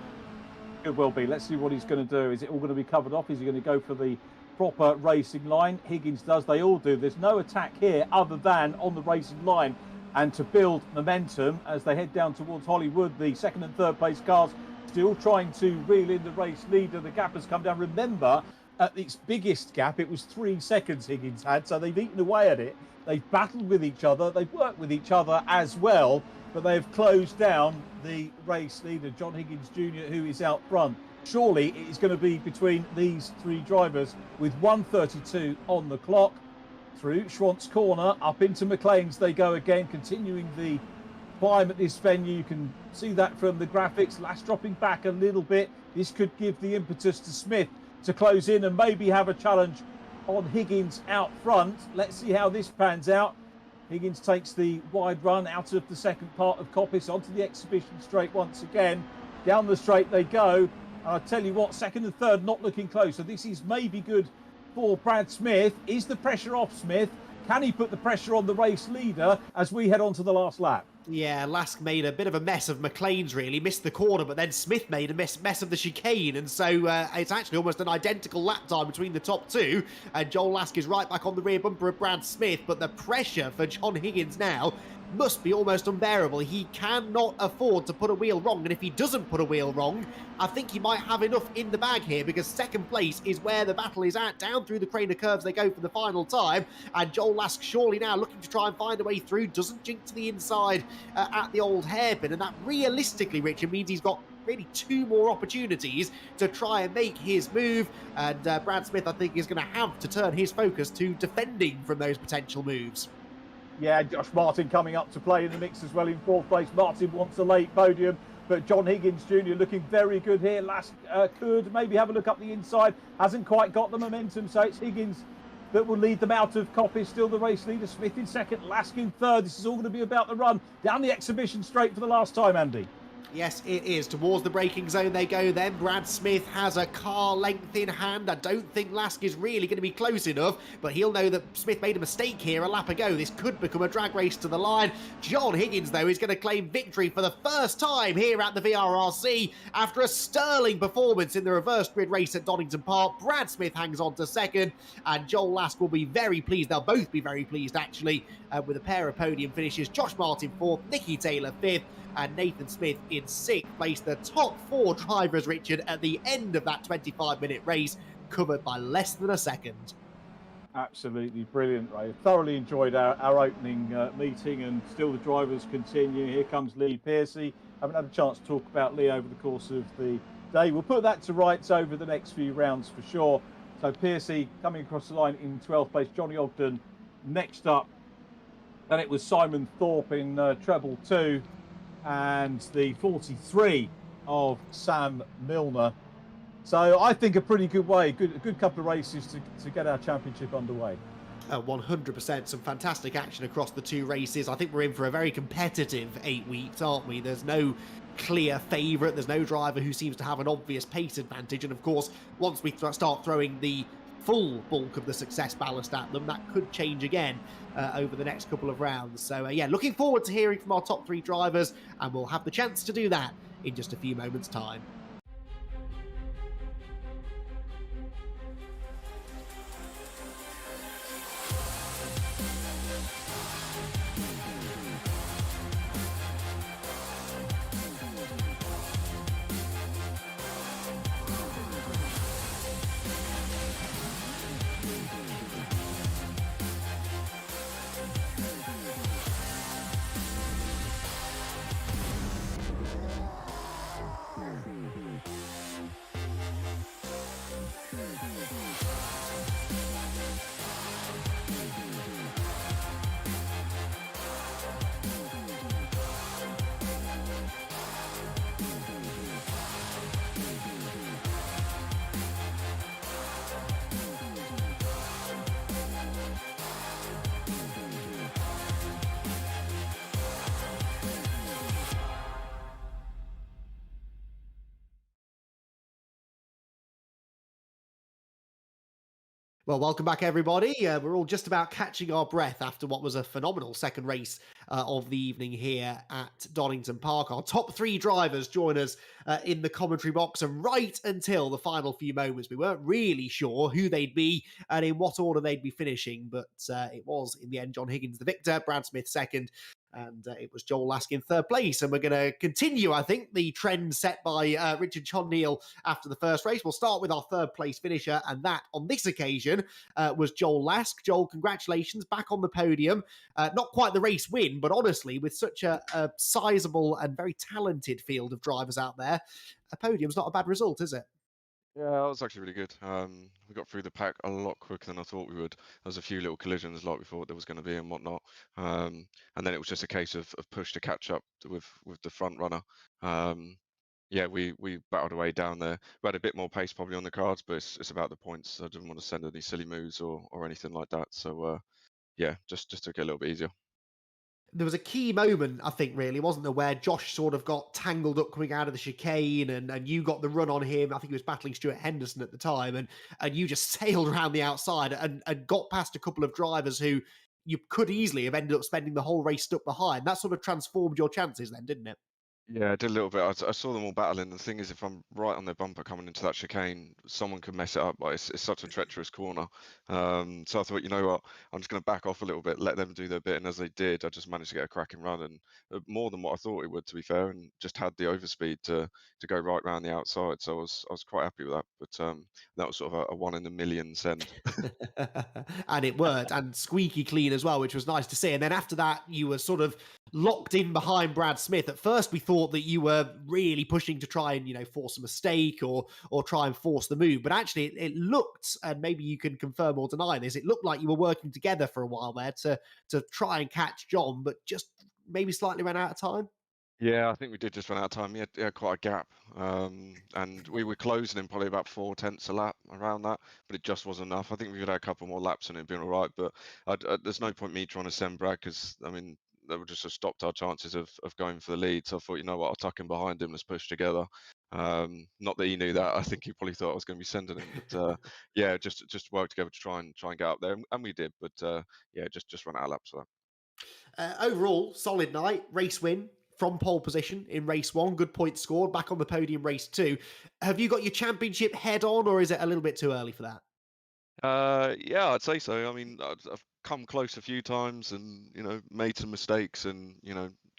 It will be. Let's see what he's going to do. Is it all going to be covered off? Is he going to go for the proper racing line? Higgins does. They all do. There's no attack here other than on the racing line, and to build momentum as they head down towards Hollywood. The 2nd and 3rd place cars still trying to reel in the race leader. The gap has come down. Remember, at its biggest gap, it was 3 seconds Higgins had, so they've eaten away at it. They've battled with each other. They've worked with each other as well, but they've closed down the race leader, John Higgins Jr., who is out front. Surely it is going to be between these 3 drivers with 1:32 on the clock. Through Schwantz Corner, up into McLean's they go again, continuing the climb at this venue. You can see that from the graphics. Last dropping back a little bit. This could give the impetus to Smith to close in and maybe have a challenge on Higgins out front. Let's see how this pans out. Higgins takes the wide run out of the second part of Coppice onto the exhibition straight once again. Down the straight they go. And I tell you what, 2nd and 3rd not looking close. So this is maybe good for Brad Smith. Is the pressure off Smith? Can he put the pressure on the race leader as we head on to the last lap? Yeah, Lask made a bit of a mess of McLean's, really. Missed the corner, but then Smith made a mess of the chicane. And so it's actually almost an identical lap time between the top 2. And Joel Lask is right back on the rear bumper of Brad Smith. But the pressure for John Higgins now must be almost unbearable. He cannot afford to put a wheel wrong, and if he doesn't put a wheel wrong, I think he might have enough in the bag here, because second place is where the battle is at. Down through the crane of curves they go for the final time, and Joel Lask surely now looking to try and find a way through, doesn't jink to the inside at the old hairpin, and that realistically, Richard, means he's got really 2 more opportunities to try and make his move, and Brad Smith, I think, is going to have to turn his focus to defending from those potential moves. Yeah, Josh Martin coming up to play in the mix as well in 4th place. Martin wants a late podium, but John Higgins Jr. looking very good here. Lask could maybe have a look up the inside, hasn't quite got the momentum, so it's Higgins that will lead them out of Coppice. Still the race leader, Smith in 2nd, Lask in 3rd. This is all going to be about the run down the exhibition straight for the last time, Andy. Yes, it is. Towards the braking zone they go then. Brad Smith has a car length in hand. I don't think Lask is really going to be close enough, but he'll know that Smith made a mistake here a lap ago. This could become a drag race to the line. John Higgins, though, is going to claim victory for the first time here at the VRRC after a sterling performance in the reverse grid race at Donington Park. Brad Smith hangs on to 2nd, and Joel Lask will be very pleased. They'll both be very pleased, actually, with a pair of podium finishes. Josh Martin 4th, Nicky Taylor 5th, and Nathan Smith in 6th place. The top 4 drivers, Richard, at the end of that 25-minute race, covered by less than a second. Absolutely brilliant, Ray. Thoroughly enjoyed our opening meeting, and still the drivers continue. Here comes Lee Piercy. Haven't had a chance to talk about Lee over the course of the day. We'll put that to rights over the next few rounds for sure. So Piercy coming across the line in 12th place. Johnny Ogden next up. Then it was Simon Thorpe in treble 2. And the 43 of Sam Milner. So I think a pretty good way, a good couple of races to get our championship underway. 100%, some fantastic action across the 2 races. I think we're in for a very competitive 8 weeks, aren't we? There's no clear favourite, there's no driver who seems to have an obvious pace advantage, and of course, once we start throwing the full bulk of the success ballast at them, that could change again over the next couple of rounds. So yeah, looking forward to hearing from our top 3 drivers, and we'll have the chance to do that in just a few moments' time. Well, welcome back, everybody. We're all just about catching our breath after what was a phenomenal second race of the evening here at Donington Park. Our top 3 drivers join us in the commentary box, and right until the final few moments, we weren't really sure who they'd be and in what order they'd be finishing, but it was, in the end, John Higgins the victor, Brad Smith 2nd, and it was Joel Lask in 3rd place. And we're going to continue, I think, the trend set by Richard John Neal after the first race. We'll start with our 3rd place finisher, and that, on this occasion, was Joel Lask. Joel, congratulations, back on the podium. Not quite the race win, but honestly, with such a sizable and very talented field of drivers out there, a podium's not a bad result, is it? Yeah, that was actually really good. We got through the pack a lot quicker than I thought we would. There was a few little collisions like we thought there was going to be and whatnot. And then it was just a case of push to catch up with the front runner. Yeah, we battled away down there. We had a bit more pace probably on the cards, but it's about the points. I didn't want to send any silly moves or anything like that. So yeah, just took it a little bit easier. There was a key moment, I think, really, wasn't there, where Josh sort of got tangled up coming out of the chicane, and you got the run on him. I think he was battling Stuart Henderson at the time, and you just sailed around the outside and got past a couple of drivers who you could easily have ended up spending the whole race stuck behind. That sort of transformed your chances then, didn't it? Yeah, I did a little bit. I saw them all battling. The thing is, if I'm right on their bumper coming into that chicane, someone could mess it up. Like it's such a treacherous corner. So I thought, you know what, I'm just going to back off a little bit, let them do their bit. And as they did, I just managed to get a cracking run, and more than what I thought it would, to be fair, and just had the overspeed to go right round the outside. So I was quite happy with that. But that was sort of a one in a million send. And it worked, and squeaky clean as well, which was nice to see. And then after that, you were sort of locked in behind Brad Smith. At first, we thought that you were really pushing to try and, force a mistake or try and force the move. But actually, it looked, and maybe you can confirm or deny this, it looked like you were working together for a while there to try and catch John, but just maybe slightly ran out of time. Yeah, I think we did just run out of time. He had quite a gap, and we were closing him probably about 4/10 a lap around that, but it just wasn't enough. I think we could have a couple more laps and it'd been all right. But there's no point me trying to send Brad, because I mean that would just have stopped our chances of going for the lead. So I thought, you know what, I'll tuck him behind him. Let's push together. Not that he knew that. I think he probably thought I was going to be sending him. But yeah, just work together to try and get up there, and we did. But yeah, just run out of laps for that. Overall, solid night, race win from pole position in race 1, good points scored, back on the podium race 2. Have you got your championship head on, or is it a little bit too early for that? Yeah, I'd say so. I mean, I've come close a few times, and made some mistakes, and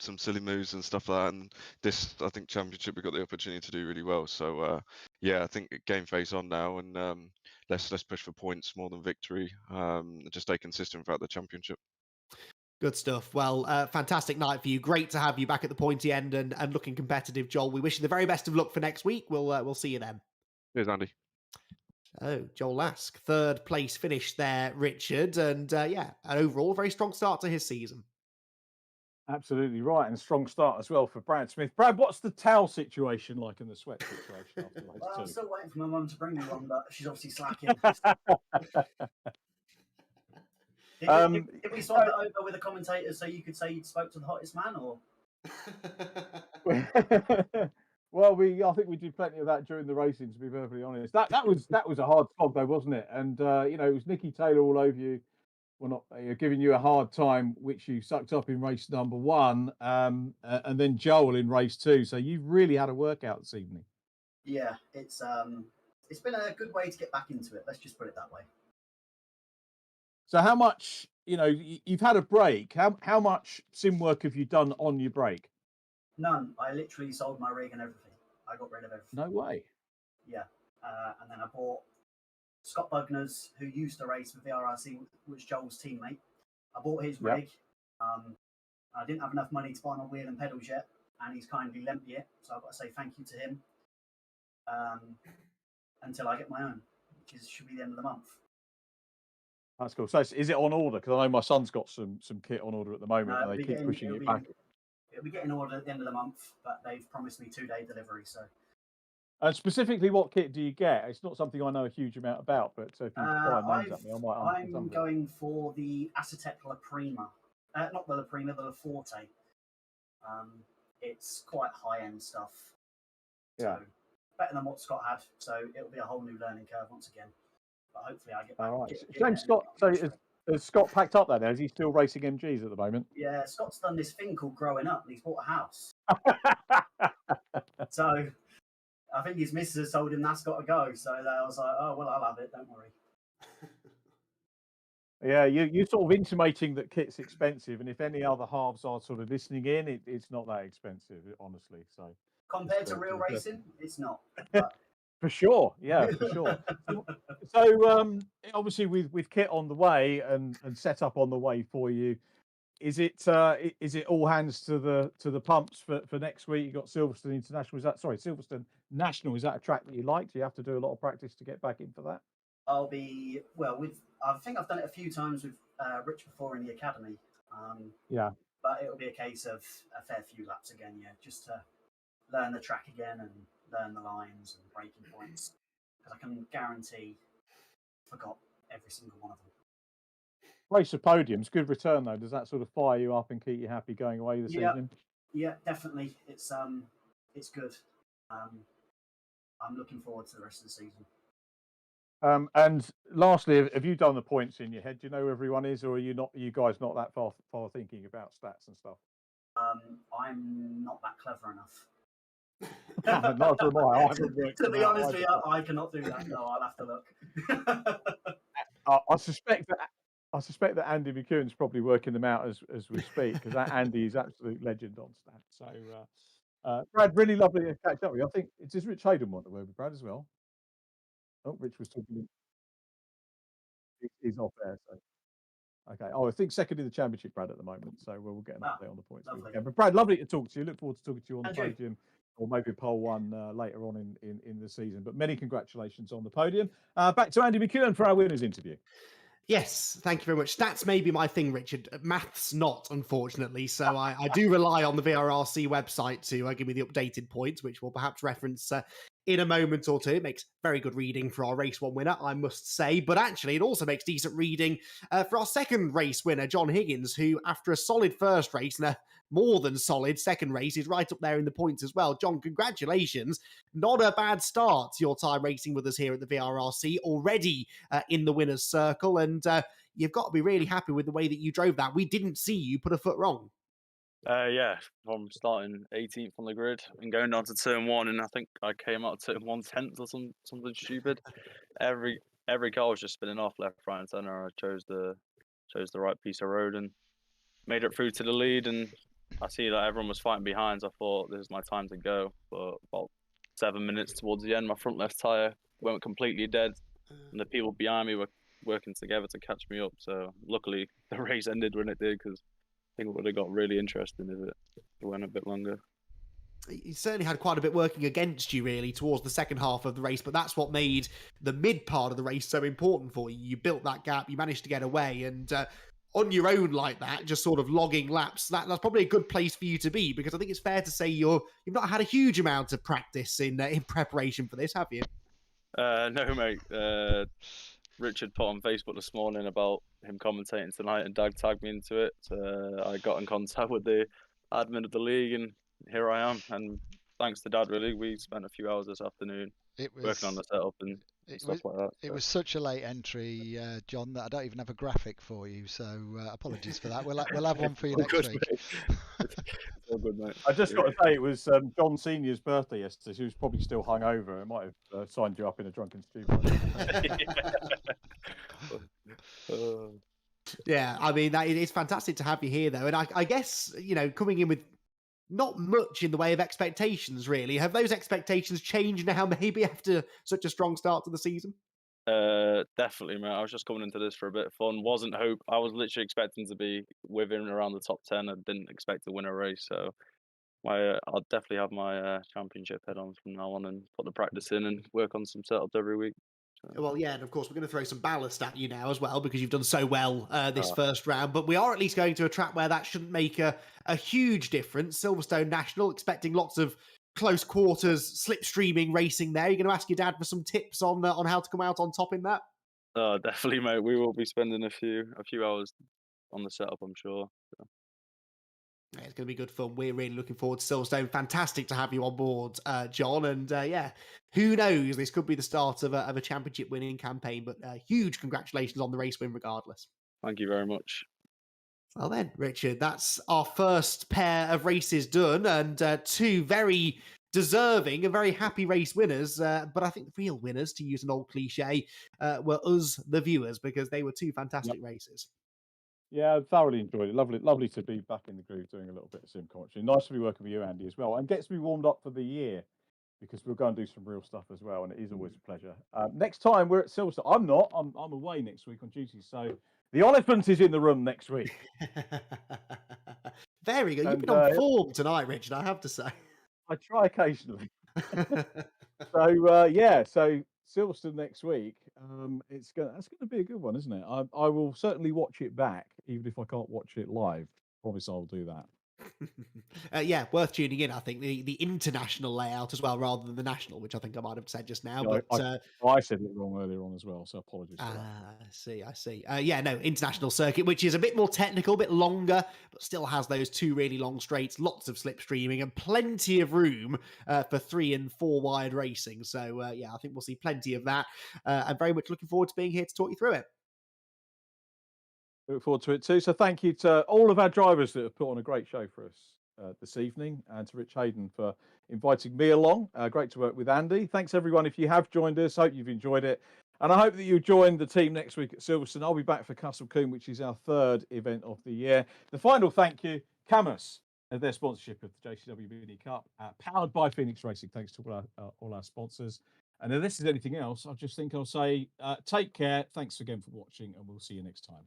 some silly moves and stuff like that. And this, I think, championship, we got the opportunity to do really well. So yeah, I think game face on now, and let's push for points more than victory. Just stay consistent throughout the championship. Good stuff. Well, fantastic night for you. Great to have you back at the pointy end and looking competitive, Joel. We wish you the very best of luck for next week. We'll see you then. Cheers, Andy. Oh, Joel Lask, third place finish there, Richard. And yeah, an overall very strong start to his season. Absolutely right, and strong start as well for Brad Smith. Brad, what's the towel situation like, and the sweat situation after race Well, I'm 2? still waiting for my mum to bring me one, but she's obviously slacking. Did we swap it over with a commentator so you could say you spoke to the hottest man, or? Well, I think we did plenty of that during the racing, to be perfectly honest. That was a hard slog though, wasn't it? And it was Nicky Taylor all over you. Well, not giving you a hard time, which you sucked up in race number 1, and then Joel in race 2. So you've really had a workout this evening. Yeah, it's been a good way to get back into it. Let's just put it that way. So how much, you've had a break. How much sim work have you done on your break? None. I literally sold my rig and everything. I got rid of everything. No way. Yeah, and then I bought Scott Bugner's, who used to race for VRRC, was Joel's teammate. I bought his rig. I didn't have enough money to buy my wheel and pedals yet, and he's kindly lent me it. So I've got to say thank you to him until I get my own, which should be the end of the month. That's cool. So is it on order? Because I know my son's got some kit on order at the moment, and they keep pushing it back. It'll be getting ordered at the end of the month, but they've promised me 2-day delivery. So. And specifically, what kit do you get? It's not something I know a huge amount about, but so if you try names at me, I might. I'm going for the Acetec La Prima, not the La Prima, the La Forte. It's quite high-end stuff. Yeah. So better than what Scott had. So it'll be a whole new learning curve once again. But hopefully, I get back. All right. Shame Scott. So has Scott packed up there now? Is he still racing MGs at the moment? Yeah, Scott's done this thing called growing up, and he's bought a house. So I think his missus told him that's got to go. So I was like, oh, well, I'll have it. Don't worry. Yeah, you're sort of intimating that kit's expensive, and if any other halves are sort of listening in, it's not that expensive, honestly. So compared to real racing, it's not. But... For sure, yeah, for sure. So obviously with kit on the way and set up on the way for you, is it all hands to the pumps for next week? You got Silverstone International. Silverstone National? Is that a track that you like? Do you have to do a lot of practice to get back in for that? I think I've done it a few times with Rich before in the academy. Yeah. But it'll be a case of a fair few laps again, yeah, just to learn the track again and learn the lines and braking points. Because I can guarantee I forgot every single one of them. Race of podiums, good return though. Does that sort of fire you up and keep you happy going away this evening? Yeah, definitely. It's good. I'm looking forward to the rest of the season. And lastly, have you done the points in your head? Do you know who everyone is, or are you guys not that far thinking about stats and stuff? I'm not that clever enough. Not am I. I haven't worked To them be out honest with either. you, I cannot do that. No, I'll have to look. I suspect that Andy McEwen's probably working them out as we speak, because that Andy is absolute legend on stats. So, Brad, really lovely to catch up with you. I think does Rich Hayden want to work with Brad as well? Oh, Rich was talking. He's off there. So. Okay. Oh, I think second in the championship, Brad, at the moment. So we'll get an update on the points. But Brad, lovely to talk to you. Look forward to talking to you on the podium, or maybe pole one later on in the season. But many congratulations on the podium. Back to Andy McEwen for our winners interview. Yes, thank you very much. Stats may be my thing, Richard. Maths not, unfortunately. So I do rely on the VRRC website to give me the updated points, which we'll perhaps reference in a moment or two. It makes very good reading for our race one winner, I must say. But actually, it also makes decent reading for our second race winner, John Higgins, who, after a solid first race and a more than solid second race, is right up there in the points as well. John, congratulations. Not a bad start to your time racing with us here at the VRRC, already in the winner's circle. And you've got to be really happy with the way that you drove that. We didn't see you put a foot wrong. Yeah, from starting 18th on the grid and going down to turn one, and I think I came out to turn 1/10 or something stupid. Every car was just spinning off left, right, and center. I chose the right piece of road and made it through to the lead. And I see that everyone was fighting behind, so I thought this is my time to go. But about 7 minutes towards the end, my front left tire went completely dead, and the people behind me were working together to catch me up. So luckily, the race ended when it did, because I think it would have got really interesting if it went a bit longer. You certainly had quite a bit working against you, really, towards the second half of the race, but that's what made the mid part of the race so important for you. You built that gap, you managed to get away, and on your own like that, just sort of logging laps, that's probably a good place for you to be, because I think it's fair to say you've not had a huge amount of practice in preparation for this, have you? No, mate. Richard put on Facebook this morning about him commentating tonight, and Doug tagged me into it. I got in contact with the admin of the league, and here I am. And thanks to Dad, really, we spent a few hours this afternoon working on the setup and stuff like that. It was such a late entry, John, that I don't even have a graphic for you. So apologies for that. We'll have one for you next week. It's all good, mate. I just got to say, it was John Senior's birthday yesterday. So he was probably still hungover. It might have signed you up in a drunken stupor. Yeah, I mean, it's fantastic to have you here, though. And I guess, coming in with not much in the way of expectations, really. Have those expectations changed now, maybe after such a strong start to the season? Definitely, mate. I was just coming into this for a bit of fun. I was literally expecting to be within around the top 10. I didn't expect to win a race. So I'll definitely have my championship head on from now on and put the practice in and work on some setups every week. Well, yeah, and of course, we're going to throw some ballast at you now as well, because you've done so well this first round. But we are at least going to a track where that shouldn't make a huge difference. Silverstone National, expecting lots of close quarters, slipstreaming racing there. You're going to ask your dad for some tips on how to come out on top in that? Definitely, mate. We will be spending a few hours on the setup, I'm sure. So. Yeah, it's going to be good fun. We're really looking forward to Silverstone. Fantastic to have you on board, John. And yeah, who knows? This could be the start of a championship winning campaign. But huge congratulations on the race win, regardless. Thank you very much. Well then, Richard, that's our first pair of races done, and two very deserving and very happy race winners. But I think the real winners, to use an old cliche, were us, the viewers, because they were two fantastic races. Yeah, I thoroughly enjoyed it. Lovely to be back in the groove doing a little bit of sim commentary. Nice to be working with you, Andy, as well, and gets me warmed up for the year, because we'll go and do some real stuff as well, and it is always a pleasure. Next time we're at Silverstone. I'm not. I'm away next week on duty, so the elephant is in the room next week. Very good. You've been on form tonight, Richard, I have to say. I try occasionally. So Silverstone next week. That's going to be a good one, isn't it? I will certainly watch it back, even if I can't watch it live. Promise I'll do that. Yeah, worth tuning in. I think the international layout as well, rather than the national, which I think I might have said just now. Yeah, but I said it wrong earlier on as well, so apologies for that. I see. Yeah, no, international circuit, which is a bit more technical, a bit longer, but still has those two really long straights, lots of slipstreaming, and plenty of room for 3 and 4 wide racing. So yeah, I think we'll see plenty of that. I'm very much looking forward to being here to talk you through it. Look forward to it too. So thank you to all of our drivers that have put on a great show for us this evening, and to Rich Hayden for inviting me along. Great to work with Andy. Thanks, everyone, if you have joined us. Hope you've enjoyed it. And I hope that you join the team next week at Silverstone. I'll be back for Combe, which is our third event of the year. The final thank you, CAMMUS, and their sponsorship of the JCW Mini Cup, powered by Phoenix Racing. Thanks to all our sponsors. And if this is anything else, I just think I'll say take care. Thanks again for watching, and we'll see you next time.